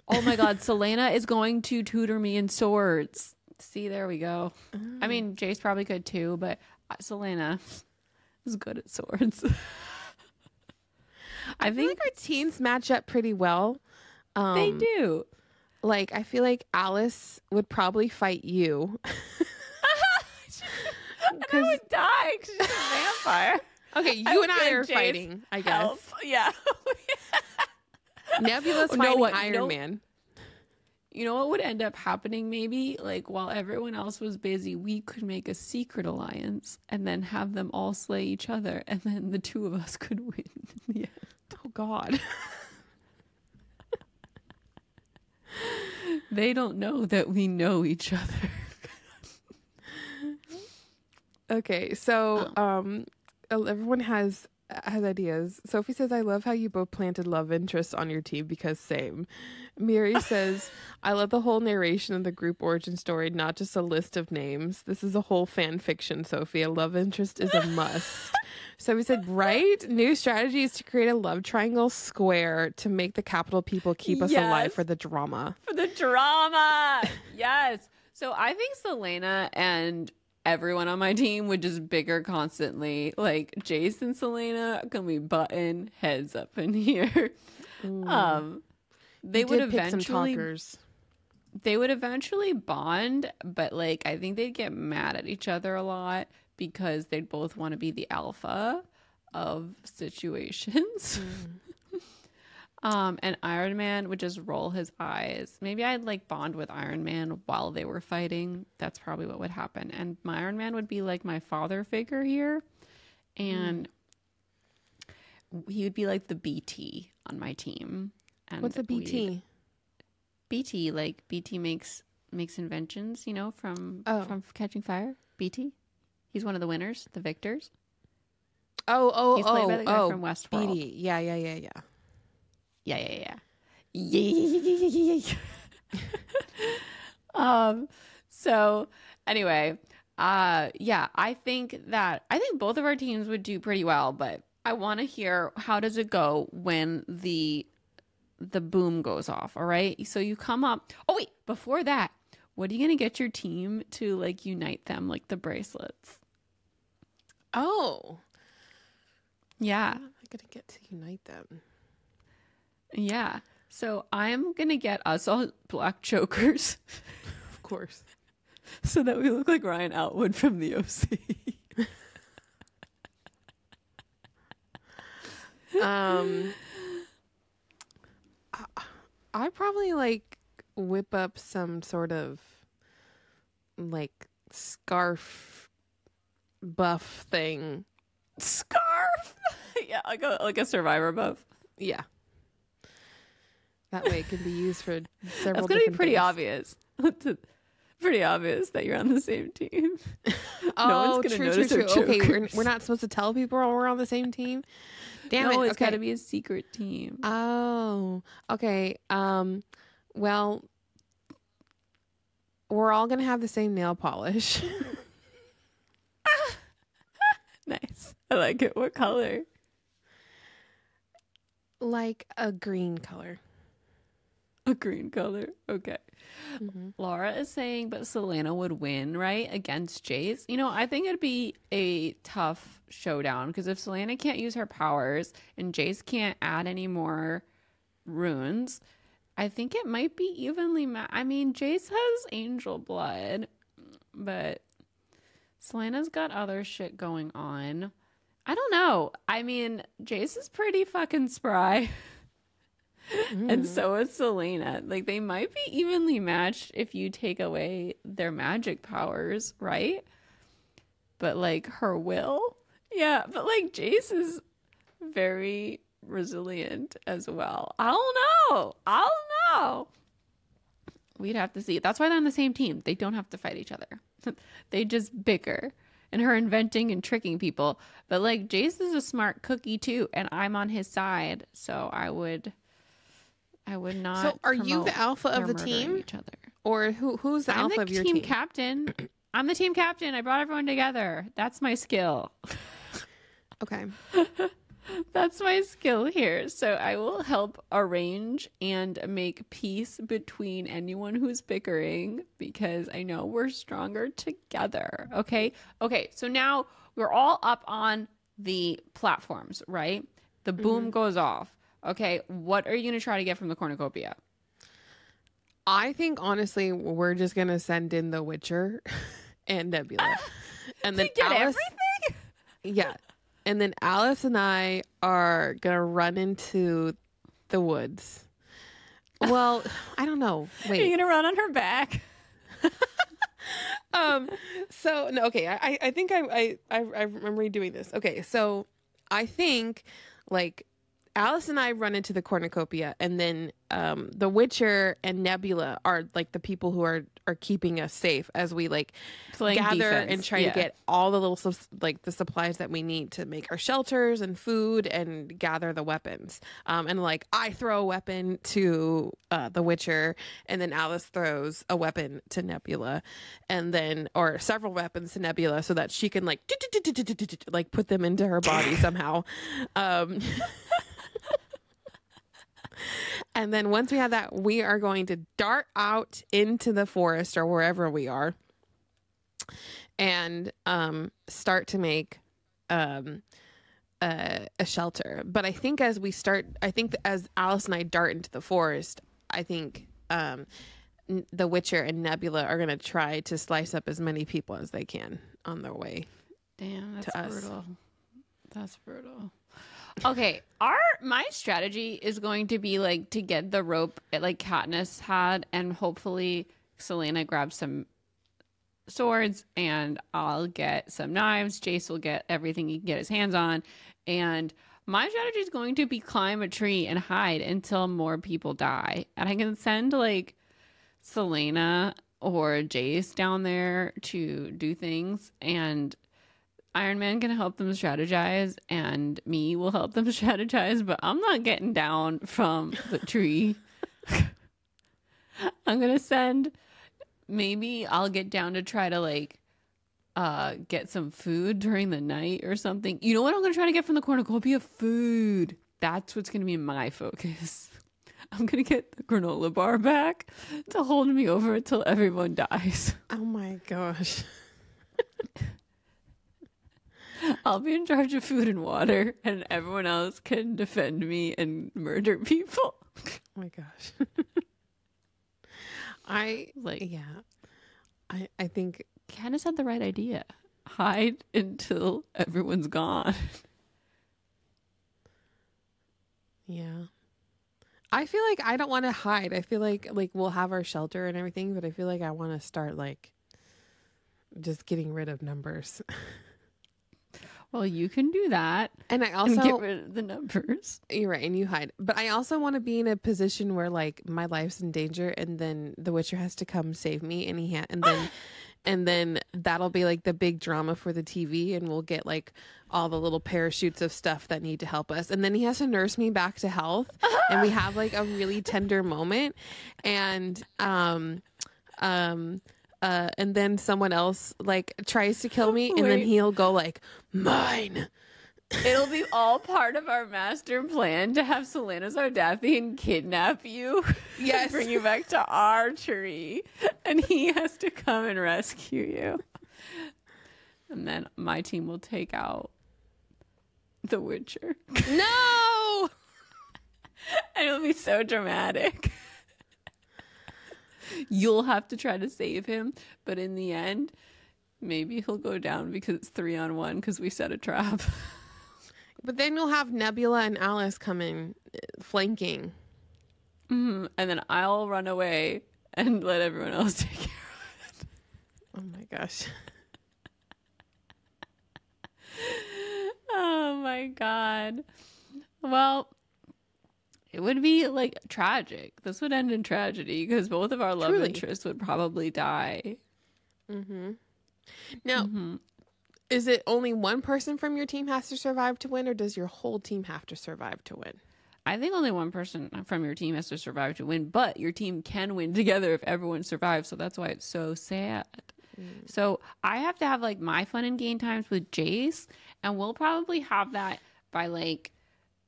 Oh my God, Selena is going to tutor me in swords. See, there we go. I mean, Jace probably could too, but Selena is good at swords. I feel like our teams match up pretty well. They do. Like, I feel like Alice would probably fight you. And I would die because she's a vampire. Okay, you and I are fighting, I guess. Help. Yeah. Nebula's fighting Iron Man. You know what would end up happening maybe? Like, while everyone else was busy, we could make a secret alliance and then have them all slay each other, and then the two of us could win in the end. Oh, God. They don't know that we know each other. Okay, so everyone has has ideas. Sophie says, I love how you both planted love interests on your team because same. Miri says, I love the whole narration of the group origin story, not just a list of names. This is a whole fan fiction, Sophie. A love interest is a must. So we said, right? New strategy is to create a love triangle square to make the capital people keep us alive for the drama. For the drama. Yes. So I think Selena and everyone on my team would just bicker constantly. Like Jace and Selena, can we button heads up in here? They would eventually bond, but like I think they'd get mad at each other a lot because they'd both want to be the alpha of situations. And Iron Man would just roll his eyes. Maybe I'd like bond with Iron Man while they were fighting. That's probably what would happen. And my Iron Man would be like my father figure here. And he would be like the BT on my team. And what's a BT? BT, like BT makes inventions, you know, from Catching Fire. BT. He's one of the winners, the victors. He's played by the guy from Westworld. BT. Yeah. Yeah. So anyway, I think both of our teams would do pretty well, but I want to hear, how does it go when the boom goes off? All right. So you come up. Oh wait, before that, what are you going to get your team to like unite them, like the bracelets? Oh. Yeah. How am I going to get to unite them? Yeah. So I'm going to get us all black chokers. Of course. So that we look like Ryan Atwood from the OC. I probably like whip up some sort of like scarf buff thing. Scarf? Yeah, like a Survivor buff. Yeah. That way it can be used for several. That's going to be pretty things. Obvious. Pretty obvious that you're on the same team. No one's going to notice. True. Okay, we're not supposed to tell people we're on the same team. Damn it! It's got to be a secret team. Oh, okay. Well, we're all going to have the same nail polish. Nice. I like it. What color? Like a green color. A green color. Okay. Laura is saying, but Selena would win, right? Against Jace. You know, I think it'd be a tough showdown because if Selena can't use her powers and Jace can't add any more runes, I think it might be evenly I mean, Jace has angel blood, but Selena's got other shit going on. I don't know. I mean, Jace is pretty fucking spry. And so is Selena. Like, they might be evenly matched if you take away their magic powers, right? But, like, her will? Yeah, but, like, Jace is very resilient as well. I don't know. We'd have to see. That's why they're on the same team. They don't have to fight each other. They just bicker. And her inventing and tricking people. But, like, Jace is a smart cookie, too. And I'm on his side. So I would not. So are you the alpha of the team? Each other. Or who's the alpha of your team? I'm the team captain. I'm the team captain. I brought everyone together. That's my skill. Okay. That's my skill here. So I will help arrange and make peace between anyone who's bickering because I know we're stronger together. Okay. So now we're all up on the platforms, right? The boom goes off. Okay. What are you going to try to get from the cornucopia? I think, honestly, we're just going to send in the Witcher and Nebula. And then get Alice, everything? Yeah. And then Alice and I are going to run into the woods. Well, I don't know. Wait. Are you going to run on her back? So, no, okay. I think I remember doing this. Okay. So I think like Alice and I run into the cornucopia, and then the Witcher and Nebula are like the people who are keeping us safe as we like Playing gather defense. and try to get all the little like the supplies that we need to make our shelters and food and gather the weapons. And like I throw a weapon to the Witcher, and then Alice throws a weapon to Nebula, and then or several weapons to Nebula so that she can like put them into her body somehow. And then once we have that, we are going to dart out into the forest or wherever we are and start to make a shelter. But I think as Alice and I dart into the forest, I think the Witcher and Nebula are going to try to slice up as many people as they can on their way. Damn, that's to us. brutal. That's brutal. Okay, my strategy is going to be like to get the rope like Katniss had, and hopefully Selena grabs some swords, and I'll get some knives. Jace will get everything he can get his hands on, and my strategy is going to be climb a tree and hide until more people die, and I can send like Selena or Jace down there to do things, and Iron Man can help them strategize, and me will help them strategize, but I'm not getting down from the tree. I'm going to send, maybe I'll get down to try to like get some food during the night or something. You know what I'm going to try to get from the cornucopia? Food. That's what's going to be my focus. I'm going to get the granola bar back to hold me over until everyone dies. Oh my gosh. I'll be in charge of food and water, and everyone else can defend me and murder people. Oh my gosh. I think Candace had the right idea. Hide until everyone's gone. Yeah. I feel like I don't want to hide. I feel like we'll have our shelter and everything, but I feel like I want to start like just getting rid of numbers. Well, you can do that. And I also get rid of the numbers. You're right, and you hide. But I also want to be in a position where like my life's in danger, and then the Witcher has to come save me, and and then that'll be like the big drama for the TV, and we'll get like all the little parachutes of stuff that need to help us, and then he has to nurse me back to health, and we have like a really tender moment, and and then someone else like tries to kill me, and then he'll go like, mine. It'll be all part of our master plan to have Selena Zardathian kidnap you. Yes. And bring you back to our tree. And he has to come and rescue you. And then my team will take out the Witcher. No! And it'll be so dramatic. You'll have to try to save him, but in the end, maybe he'll go down because it's 3-on-1 because we set a trap. But then you'll have Nebula and Alice coming, flanking. Mm-hmm. And then I'll run away and let everyone else take care of it. Oh my gosh. Oh my God. Well, it would be like tragic. This would end in tragedy because both of our love interests would probably die. Mm-hmm. Now, is it only one person from your team has to survive to win, or does your whole team have to survive to win? I think only one person from your team has to survive to win, but your team can win together if everyone survives. So that's why it's so sad. So I have to have like my fun and gain times with Jace, and we'll probably have that by like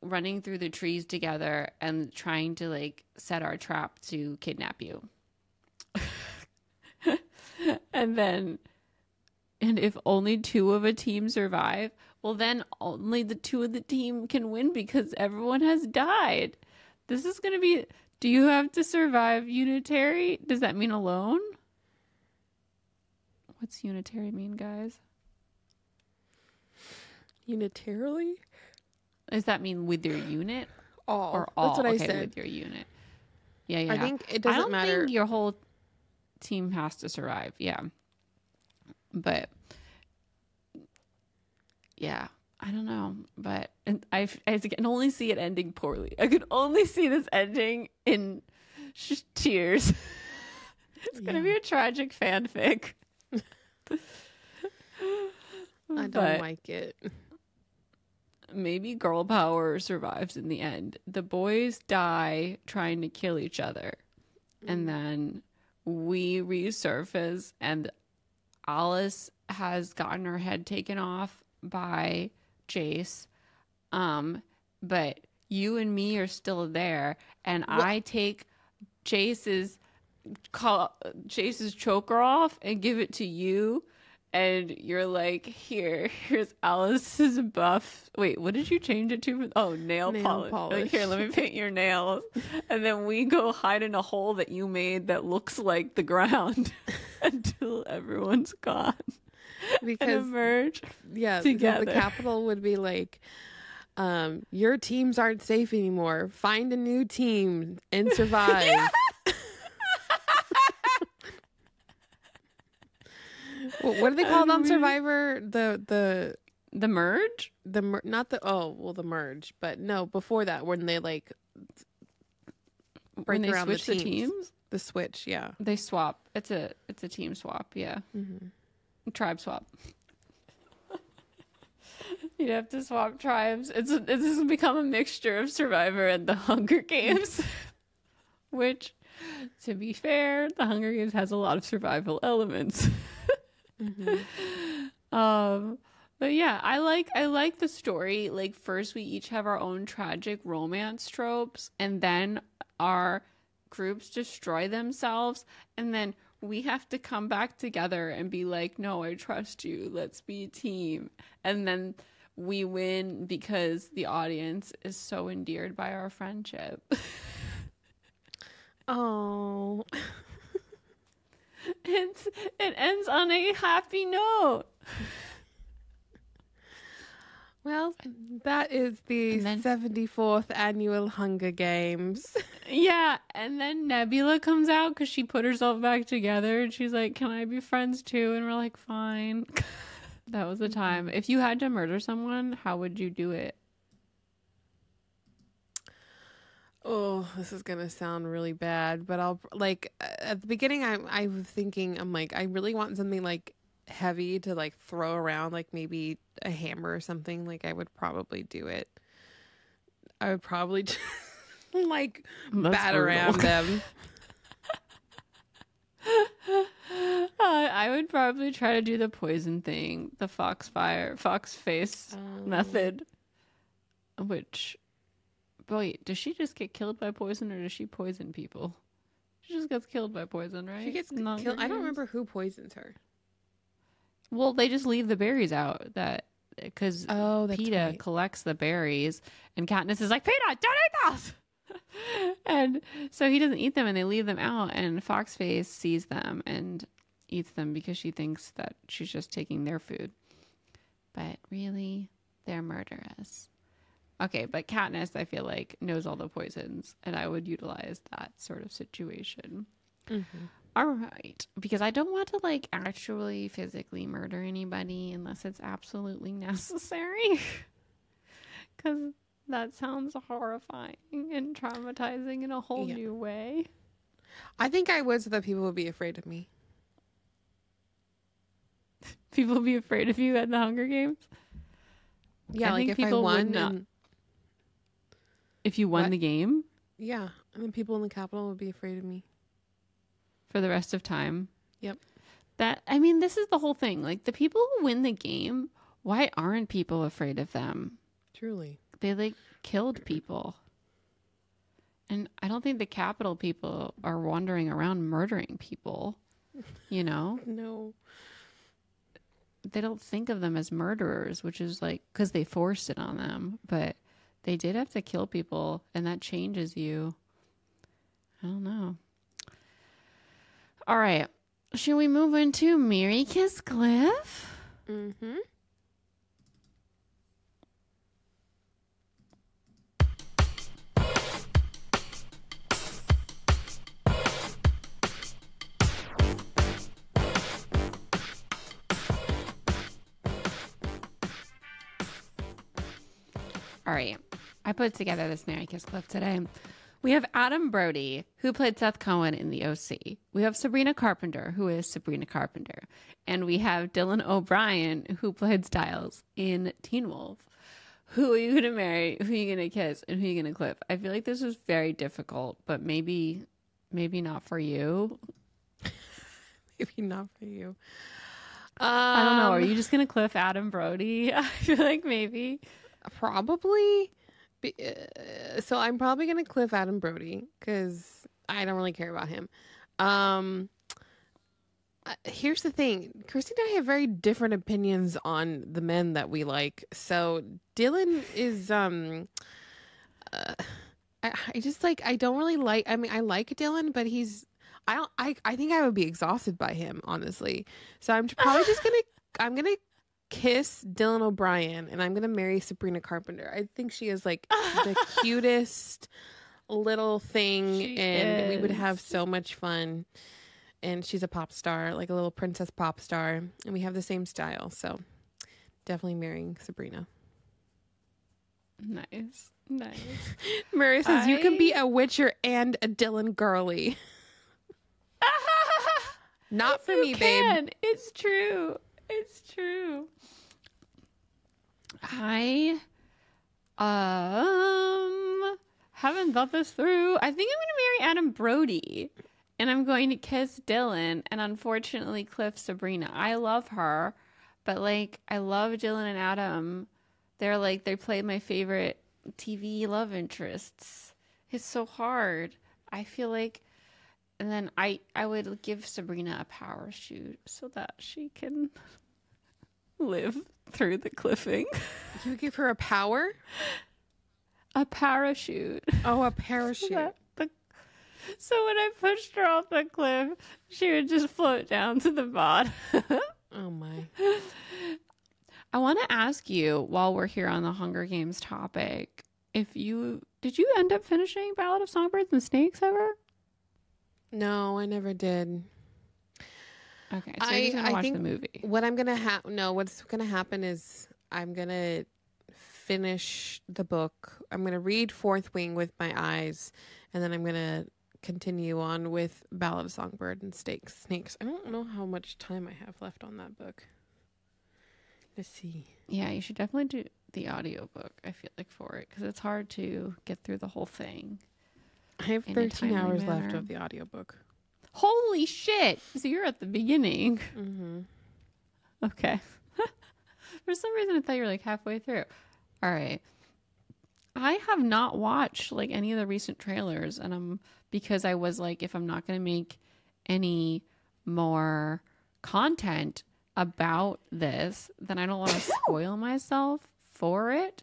running through the trees together and trying to like set our trap to kidnap you. And if only 2 of a team survive, well then only the 2 of the team can win because everyone has died. This is going to be, do you have to survive unitary? Does that mean alone? What's unitary mean, guys? Unitarily? Does that mean with your unit? All. Or all? That's what I said. With your unit. Yeah. I think it doesn't matter. I don't think your whole team has to survive. Yeah. But yeah, I don't know, but I can only see it ending poorly. I could only see this ending in tears. It's gonna be a tragic fanfic. I don't like it. Maybe girl power survives in the end. The boys die trying to kill each other. And then we resurface and Alice has gotten her head taken off by Jace. But you and me are still there. And I take Jace's choker off and give it to you. And you're like, here's Alice's buff. Wait, what did you change it to? Oh, nail polish. Like, here, let me paint your nails. And then we go hide in a hole that you made that looks like the ground until everyone's gone. Because and emerge together. The capital would be like, your teams aren't safe anymore. Find a new team and survive. Yeah. What do they call it on Survivor? The merge? The merge, but no, before that when they like break around the teams. The switch, yeah. They swap. It's a team swap, yeah. Mm-hmm. Tribe swap. You'd have to swap tribes. It's become a mixture of Survivor and the Hunger Games. Which, to be fair, the Hunger Games has a lot of survival elements. But yeah, I like the story. Like, first we each have our own tragic romance tropes, and then our groups destroy themselves, and then we have to come back together and be like, no, I trust you, let's be a team. And then we win because the audience is so endeared by our friendship. Oh. It ends on a happy note. Well, that is the 74th annual Hunger Games. Yeah, and then Nebula comes out because she put herself back together, and she's like, can I be friends too? And we're like, fine. That was the time. If you had to murder someone, how would you do it? Oh, this is going to sound really bad, but I'll, like, at the beginning, I was thinking, I'm like, I really want something, like, heavy to, like, throw around, like, maybe a hammer or something. Like, I would probably do it. I would probably just, like, bat around them. I would probably try to do the poison thing, the fox face method, which... But wait, does she just get killed by poison, or does she poison people? She just gets killed by poison, right? She gets killed. I don't remember who poisons her. Well, they just leave the berries out because PETA collects the berries, and Katniss is like, PETA, don't eat those! And so he doesn't eat them, and they leave them out, and Foxface sees them and eats them because she thinks that she's just taking their food. But really, they're murderous. Okay, but Katniss, I feel like, knows all the poisons, and I would utilize that sort of situation. Mm-hmm. All right, because I don't want to, like, actually physically murder anybody unless it's absolutely necessary. Because that sounds horrifying and traumatizing in a whole new way. I think I would, so that people would be afraid of me. People would be afraid of you at the Hunger Games? Yeah, like if I won. If you won the game? Yeah. And then people in the Capitol would be afraid of me. For the rest of time? Yep. This is the whole thing. Like, the people who win the game, why aren't people afraid of them? Truly. They, like, killed people. And I don't think the Capitol people are wandering around murdering people. You know? No. They don't think of them as murderers, which is, like, because they forced it on them. But... they did have to kill people, and that changes you. I don't know. All right. Should we move into Mary Kiss Cliff? Mm-hmm. All right. I put together this Mary Kiss clip today. We have Adam Brody, who played Seth Cohen in The OC. We have Sabrina Carpenter, who is Sabrina Carpenter. And we have Dylan O'Brien, who played Styles in Teen Wolf. Who are you going to marry? Who are you going to kiss? And who are you going to clip? I feel like this was very difficult, but maybe not for you. Maybe not for you. I don't know. Are you just going to cliff Adam Brody? I feel like maybe. Probably. So I'm probably going to cliff Adam Brody because I don't really care about him. Here's the thing. Christy and I have very different opinions on the men that we like. So Dylan is, I just like, I don't really like, I mean, I like Dylan, but I think I would be exhausted by him, honestly. So I'm probably just I'm going to kiss Dylan O'Brien and I'm going to marry Sabrina Carpenter. I think she is like the cutest little thing we would have so much fun. And she's a pop star, like a little princess pop star. And we have the same style. So definitely marrying Sabrina. Nice. Mary says, you can be a Witcher and a Dylan girly. Not for me, babe. It's true. I haven't thought this through. I think I'm going to marry Adam Brody. And I'm going to kiss Dylan and unfortunately cliff Sabrina. I love her, but like I love Dylan and Adam. They play my favorite TV love interests. It's so hard. I feel like, and then I would give Sabrina a parachute so that she can live through the cliffing. You would give her a power? A parachute. Oh, a parachute. So when I pushed her off the cliff, she would just float down to the bottom. Oh my. I want to ask you, while we're here on the Hunger Games topic, did you end up finishing Ballad of Songbirds and Snakes ever? No, I never did. Okay, so you're just gonna watch the movie. What's gonna happen is I'm gonna finish the book. I'm gonna read Fourth Wing with my eyes, and then I'm gonna continue on with Ballad of Songbird and Snakes. I don't know how much time I have left on that book. Let's see. Yeah, you should definitely do the audiobook, I feel like, for it, because it's hard to get through the whole thing. I have 13 hours left of the audiobook. Holy shit! So you're at the beginning. Mm-hmm. Okay. For some reason, I thought you were like halfway through. All right. I have not watched like any of the recent trailers, and because I was like, if I'm not going to make any more content about this, then I don't want to spoil myself for it.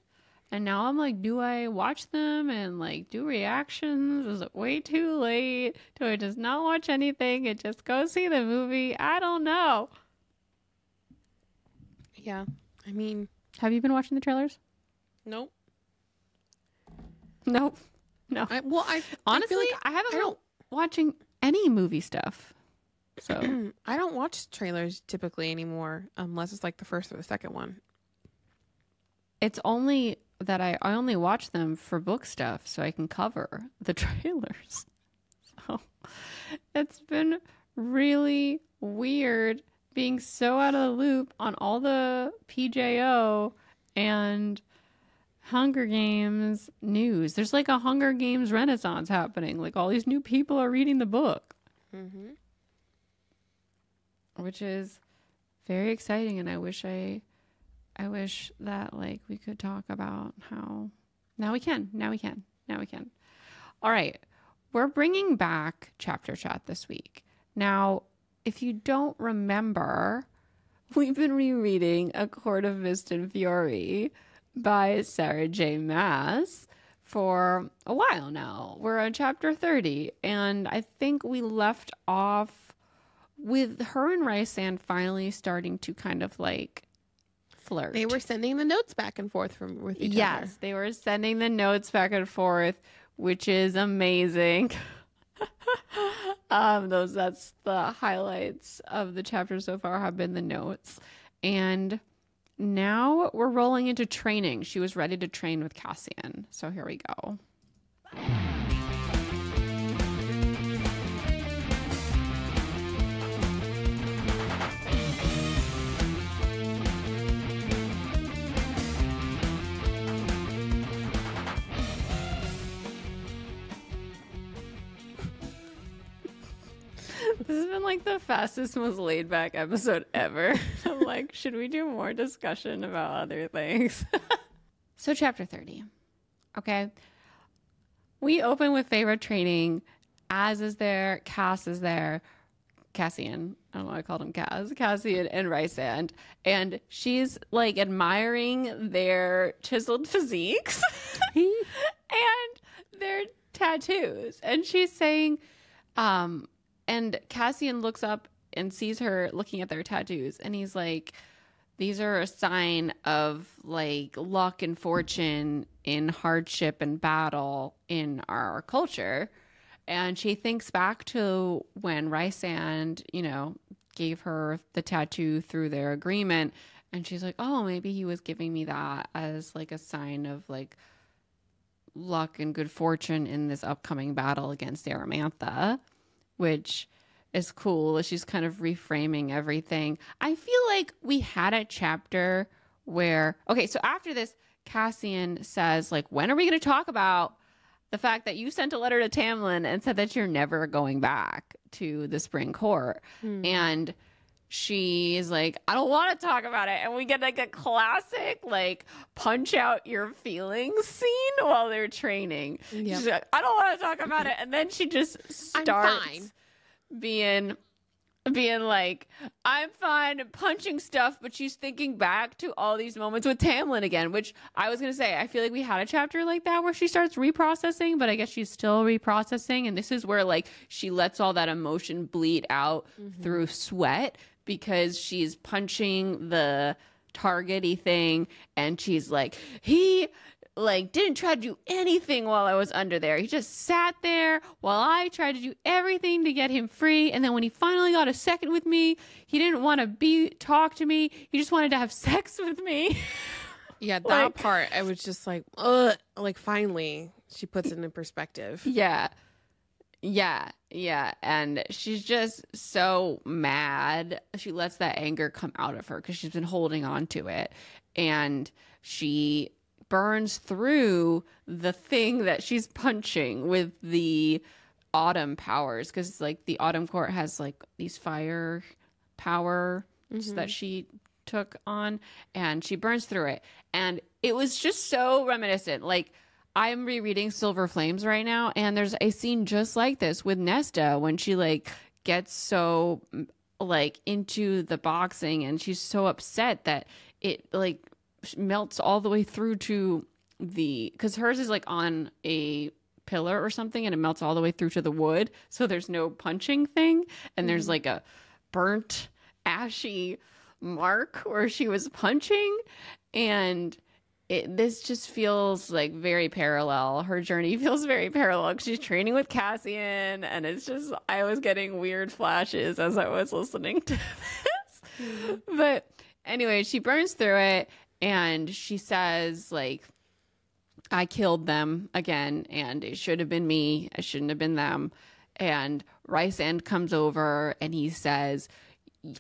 And now I'm like, do I watch them and like do reactions? Is it way too late? Do I just not watch anything and just go see the movie? I don't know. Yeah. I mean, have you been watching the trailers? Nope. No. Honestly, I haven't been watching any movie stuff. So I don't watch trailers typically anymore, unless it's like the first or the second one. It's only that I only watch them for book stuff, so I can cover the trailers. So it's been really weird being so out of the loop on all the PJO and Hunger Games news. There's like a Hunger Games renaissance happening. Like all these new people are reading the book. Mm-hmm. Which is very exciting, and I wish that like we could talk about how now we can. All right. We're bringing back Chapter Chat this week. Now, if you don't remember, we've been rereading A Court of Mist and Fury by Sarah J. Maas for a while now. We're on chapter 30, and I think we left off with her and Rysand finally starting to kind of like flirt. They were sending the notes back and forth with each other. Yes, they were sending the notes back and forth, which is amazing. That's the highlights of the chapter so far have been the notes. And now we're rolling into training. She was ready to train with Cassian. So here we go. This has been like the fastest, most laid back episode ever. I'm like, should we do more discussion about other things? So chapter 30. Okay. We open with Feyre training. Az is there. Cass is there. Cassian. I don't know why I called him Cass. Cassian and Rysand. And she's like admiring their chiseled physiques and their tattoos. And she's saying, and Cassian looks up and sees her looking at their tattoos. And he's like, these are a sign of like luck and fortune in hardship and battle in our culture. And she thinks back to when Rysand, gave her the tattoo through their agreement. And she's like, oh, maybe he was giving me that as like a sign of like luck and good fortune in this upcoming battle against Aramantha, which is cool. She's kind of reframing everything. I feel like we had a chapter where, okay, so after this, Cassian says, like, when are we going to talk about the fact that you sent a letter to Tamlin and said that you're never going back to the Spring Court? And she is like, I don't want to talk about it. And we get like a classic, like, punch out your feelings scene while they're training. Yep. She's like, I don't want to talk about it. And then she just starts being like, I'm fine, punching stuff, but she's thinking back to all these moments with Tamlin again, which I was going to say, I feel like we had a chapter like that where she starts reprocessing, but I guess she's still reprocessing. And this is where like she lets all that emotion bleed out through sweat because she's punching the target-y thing. And she's like, he like didn't try to do anything while I was under there. He just sat there while I tried to do everything to get him free. And then when he finally got a second with me, he didn't want to talk to me. He just wanted to have sex with me. Yeah, that part, I was just like, ugh. Like, finally, she puts it in perspective. Yeah. And she's just so mad. She lets that anger come out of her because she's been holding on to it. And she burns through the thing that she's punching with the autumn powers, because like the autumn court has like these fire power that she took on, and she burns through it. And it was just so reminiscent. Like, I'm rereading Silver Flames right now, and there's a scene just like this with Nesta when she like gets so like into the boxing, and she's so upset that it like melts all the way through to because hers is like on a pillar or something, and it melts all the way through to the wood, so there's no punching thing, and there's like a burnt ashy mark where she was punching. And this just feels like very parallel. Her journey feels very parallel because she's training with Cassian, and it's just, I was getting weird flashes as I was listening to this. But anyway, she burns through it. And she says, like, I killed them again, and it should have been me. I shouldn't have been them. And Rysand comes over, and he says,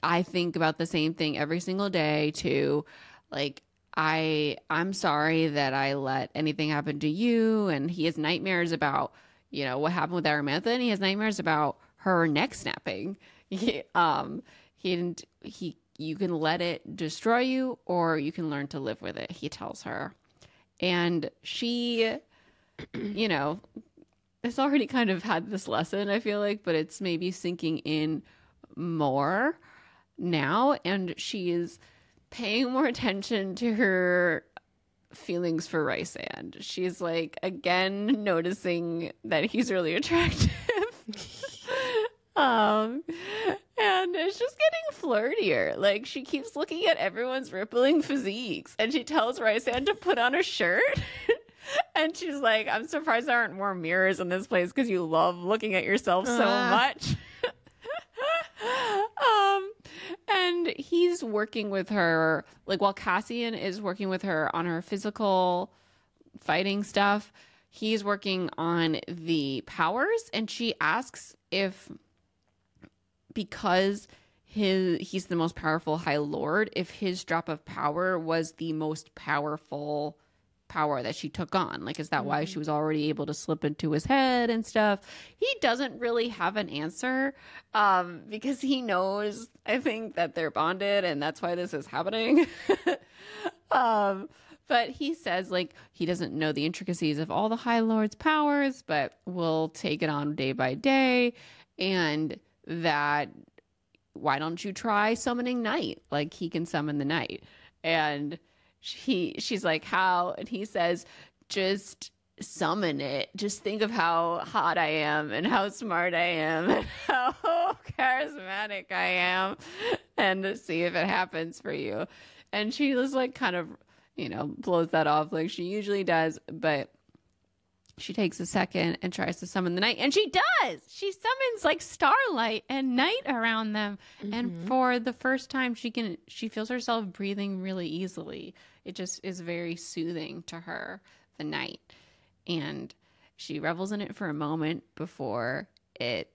I think about the same thing every single day, too. Like, I'm sorry that I let anything happen to you. And he has nightmares about, what happened with Aramantha, and he has nightmares about her neck snapping. You can let it destroy you, or you can learn to live with it, he tells her. And she, it's already kind of had this lesson, I feel like, but it's maybe sinking in more now. And she is paying more attention to her feelings for Rysand. She's like, again, noticing that he's really attractive. And it's just getting flirtier. Like, she keeps looking at everyone's rippling physiques, and she tells Rysand to put on a shirt. And she's like, I'm surprised there aren't more mirrors in this place because you love looking at yourself so much. And he's he's working with her, like while Cassian is working with her on her physical fighting stuff, he's working on the powers, and she asks if, because he's the most powerful High Lord, if his drop of power was the most powerful power that she took on. Like, is that why she was already able to slip into his head and stuff? He doesn't really have an answer, because he knows, I think, that they're bonded, and that's why this is happening. But he says, like, he doesn't know the intricacies of all the High Lord's powers, but will take it on day by day. And that, why don't you try summoning night? Like, he can summon the night. And she's like, how? And he says, just summon it. Just think of how hot I am and how smart I am and how charismatic I am, and see if it happens for you. And she was like, kind of, you know, blows that off like she usually does, but she takes a second and tries to summon the night, and she does. She summons like starlight and night around them. And for the first time, she feels herself breathing really easily. It just is very soothing to her, the night. And she revels in it for a moment before it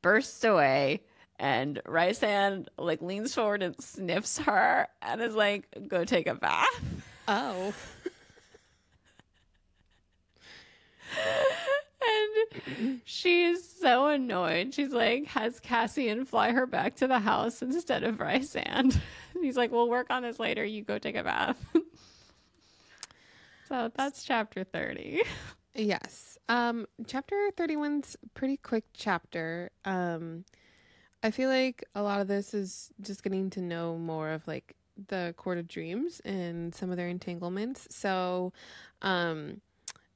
bursts away. And Rysand like leans forward and sniffs her and is like, go take a bath. Oh. And she's so annoyed. She's like, has Cassian fly her back to the house instead of Rysand. He's like, we'll work on this later. You go take a bath. So that's chapter 30. Yes. Chapter 31's pretty quick chapter. I feel like a lot of this is just getting to know more of like the Court of Dreams and some of their entanglements. So,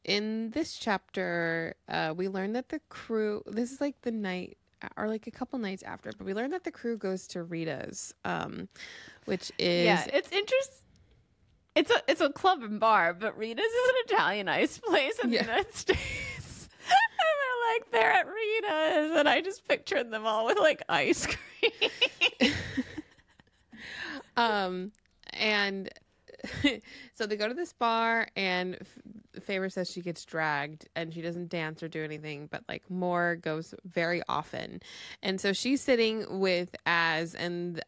in this chapter, we learn that the crew, this is like the night or like a couple nights after, but we learn that the crew goes to Rita's, which is, yeah, it's interesting. It's a club and bar, but Rita's is an Italianized place in the United States. And they're at Rita's, and I just pictured them all with like ice cream. And so they go to this bar, and Favor says she gets dragged and she doesn't dance or do anything, but like Moore goes very often. And so she's sitting with Az, and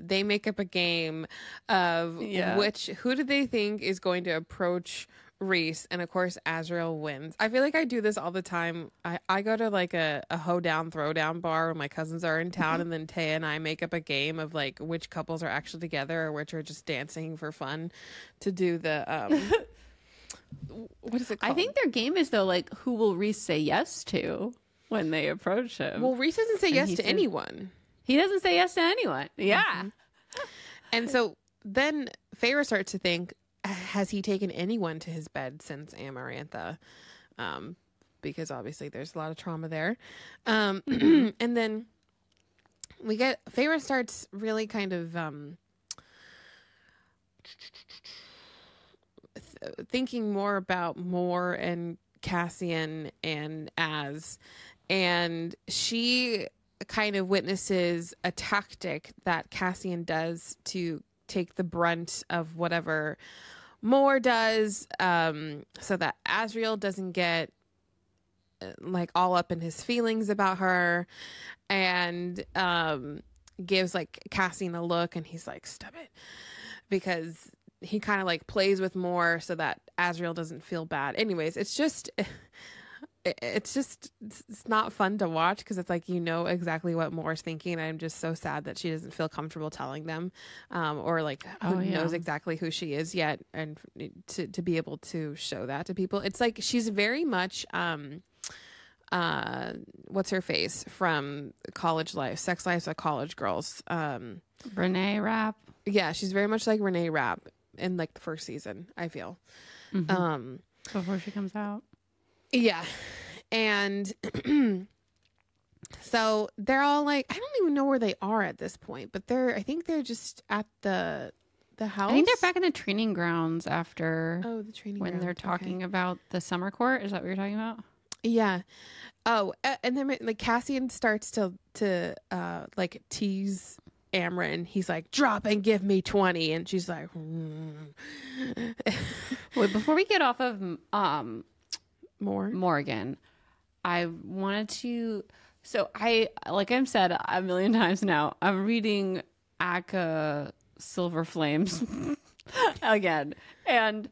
they make up a game of who do they think is going to approach Reese, and of course Azrael wins. I feel like I do this all the time. I go to like a hoedown throwdown bar when my cousins are in town, and then Taya and I make up a game of like which couples are actually together or which are just dancing for fun to do the what is it called? I think their game is though like who will Reese say yes to when they approach him. Well, Reese doesn't say yes to anyone. He doesn't say yes to anyone. Yeah. And so then Feyre starts to think, has he taken anyone to his bed since Amarantha? Because obviously there's a lot of trauma there. And then we get, Feyre starts really kind of thinking more about Moore and Cassian and Az. And she kind of witnesses a tactic that Cassian does to take the brunt of whatever Moore does, so that Azriel doesn't get like all up in his feelings about her, and gives like Cassian a look, and he's like, stop it, because he kind of like plays with Moore so that Azriel doesn't feel bad. Anyways, it's not fun to watch, because it's like, you know exactly what Moore's thinking, and I'm just so sad that she doesn't feel comfortable telling them, or like knows exactly who she is yet, and to be able to show that to people. It's like she's very much what's her face from College Life, Sex Lives of College Girls, Renee Rapp. Yeah, she's very much like Renee Rapp in like the first season, I feel. Before she comes out. Yeah. And so they're all like, I don't even know where they are at this point, but I think they're just at the house. I think they're back in the training grounds after the training when grounds. they're talking about the summer court. Is that what you're talking about? Yeah. Oh, and then like Cassian starts to like tease Amryn, he's like, drop and give me 20. And she's like, Wait, before we get off of more. Morgan, I wanted to. So like I've said a million times now, I'm reading Akka Silver Flames again, and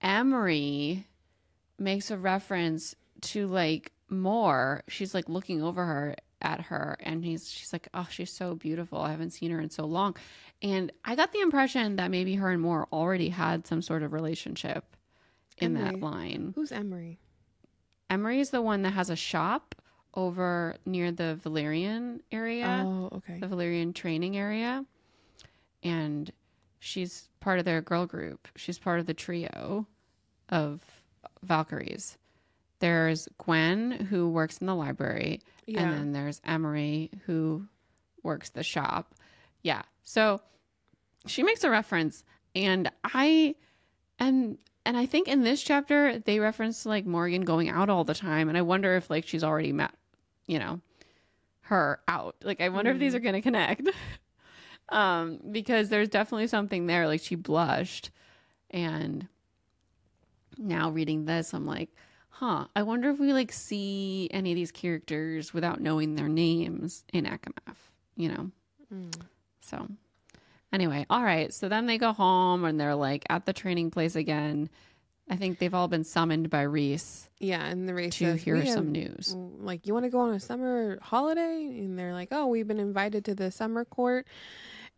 Amory makes a reference to like Moore. She's like looking over at her, and she's like, oh, she's so beautiful. I haven't seen her in so long. And I got the impression that maybe her and Moore already had some sort of relationship in that line. Who's Emery? Emery is the one that has a shop over near the Valerian area. Oh, okay. The Valerian training area. And she's part of their girl group. She's part of the trio of Valkyries. There's Gwen, who works in the library. Yeah. And then there's Emery, who works the shop. Yeah. So she makes a reference. And I think in this chapter, they reference like Morgan going out all the time. And I wonder if like she's already met, her out. Like, I wonder if these are going to connect. Because there's definitely something there. Like, she blushed. And now reading this, I'm like, I wonder if we like see any of these characters without knowing their names in ACOMAF, So anyway, all right. So then they go home and they're like at the training place again. I think they've all been summoned by Reese. Yeah, and the Reese to says, hear some news. Like, you want to go on a summer holiday? And they're like, oh, we've been invited to the summer court.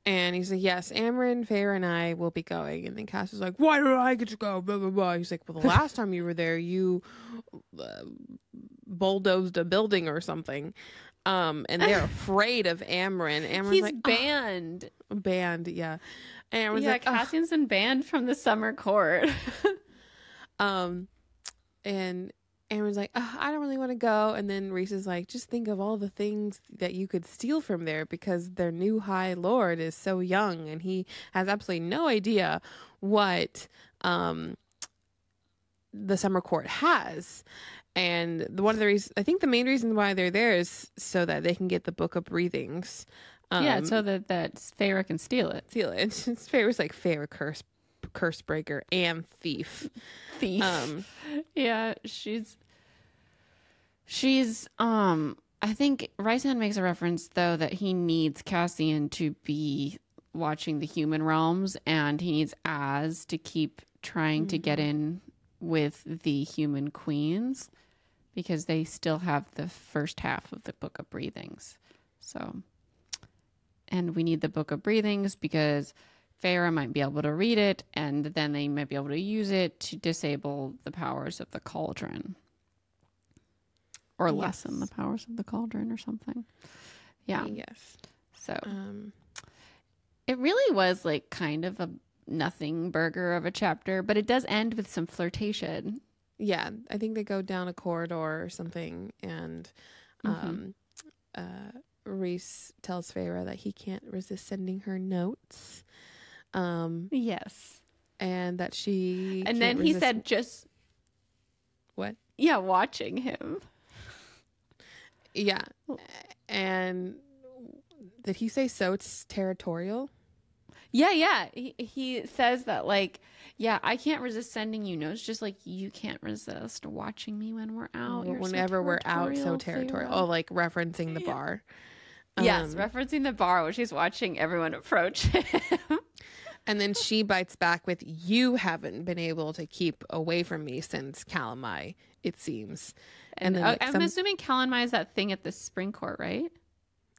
And he's like, yes, Amryn, Feyre, and I will be going. And then Cass is like, why do I get to go? Blah, blah, blah. He's like, well, the last time you were there, you bulldozed a building or something. And they're afraid of Amryn. Amryn's He's like, banned. Banned, yeah. And like, Cassian's been banned from the summer court. And Amryn's like, I don't really want to go. And then Reese is like, just think of all the things that you could steal from there, because their new High Lord is so young and he has absolutely no idea what the summer court has. And one of the reasons, I think the main reason why they're there is so that they can get the Book of Breathings. So that Feyre can steal it. And Feyre's like, Feyre, curse breaker and thief. Yeah, she's I think Rysand makes a reference though that he needs Cassian to be watching the human realms, and he needs Az to keep trying to get in with the human queens, because they still have the first half of the Book of Breathings. So, and we need the Book of Breathings because Feyre might be able to read it, and then they might be able to use it to disable the powers of the cauldron. Or lessen the powers of the cauldron or something. Yeah. Yes. So it really was like kind of a nothing burger of a chapter, but it does end with some flirtation. Yeah. I think they go down a corridor or something, and Reese tells Feyre that he can't resist sending her notes. Yes. And that she and then he said just what? Yeah, watching him. Yeah. And did he say so it's territorial? Yeah. He says that, like, yeah, I can't resist sending you notes, just like you can't resist watching me when we're out. Whenever we're out, so territorial. Oh, like referencing the bar. Yes, referencing the bar when she's watching everyone approach him. And then she bites back with, you haven't been able to keep away from me since Calamai, it seems. And then I'm assuming Calamai is that thing at the spring court, right?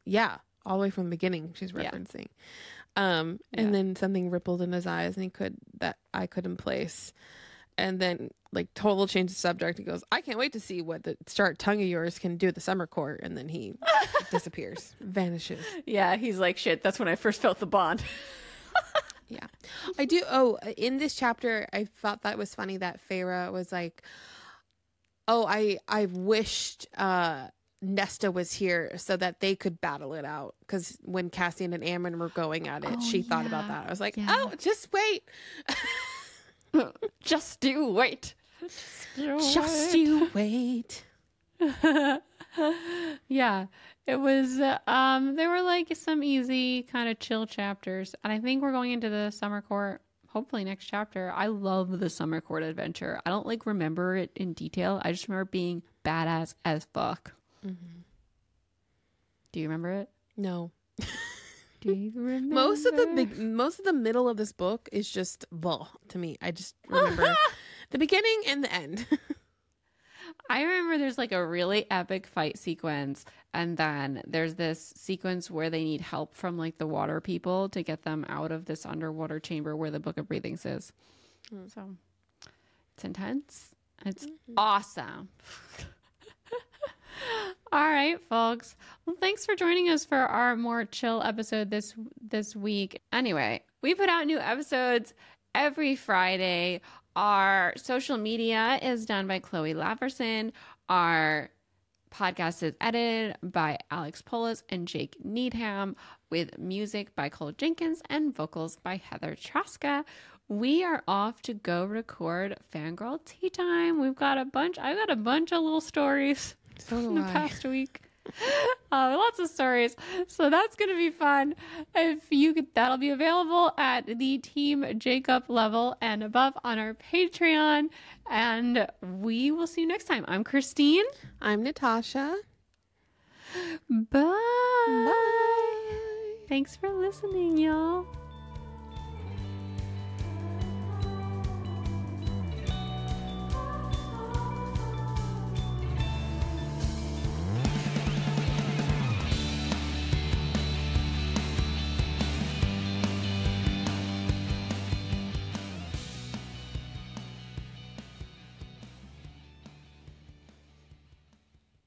Yeah, all the way from the beginning she's referencing. Yeah. And then something rippled in his eyes, and I couldn't place. And then, like, total change of subject. He goes, I can't wait to see what the sharp tongue of yours can do at the summer court. And then he disappears, vanishes. Yeah, he's like, shit, that's when I first felt the bond. Yeah. I do. Oh, in this chapter, I thought that was funny that Feyre was like, oh, I wished Nesta was here so that they could battle it out. Because when Cassian and Amryn were going at it, she thought about that. I was like, oh, just wait. Just you wait. Just you wait. Yeah. It was, they were like some easy kind of chill chapters. And I think we're going into the summer court, hopefully next chapter. I love the summer court adventure. I don't like remember it in detail. I just remember being badass as fuck. Mm-hmm. Do you remember it? No. Do you remember? Most of the middle of this book is just to me. I just remember the beginning and the end. I remember there's like a really epic fight sequence, and then there's this sequence where they need help from like the water people to get them out of this underwater chamber where the Book of Breathings is. So it's intense. It's awesome. All right, folks. Well, thanks for joining us for our more chill episode this week. Anyway, we put out new episodes every Friday. Our social media is done by Chloe Laverson. Our podcast is edited by Alex Polis and Jake Needham, with music by Cole Jenkins and vocals by Heather Traska. We are off to go record Fangirl Tea Time. I've got a bunch of little stories from the past week. Lots of stories. So that's going to be fun. That'll be available at the Team Jacob level and above on our Patreon. And we will see you next time. I'm Christine. I'm Natasha. Bye. Bye. Thanks for listening, y'all.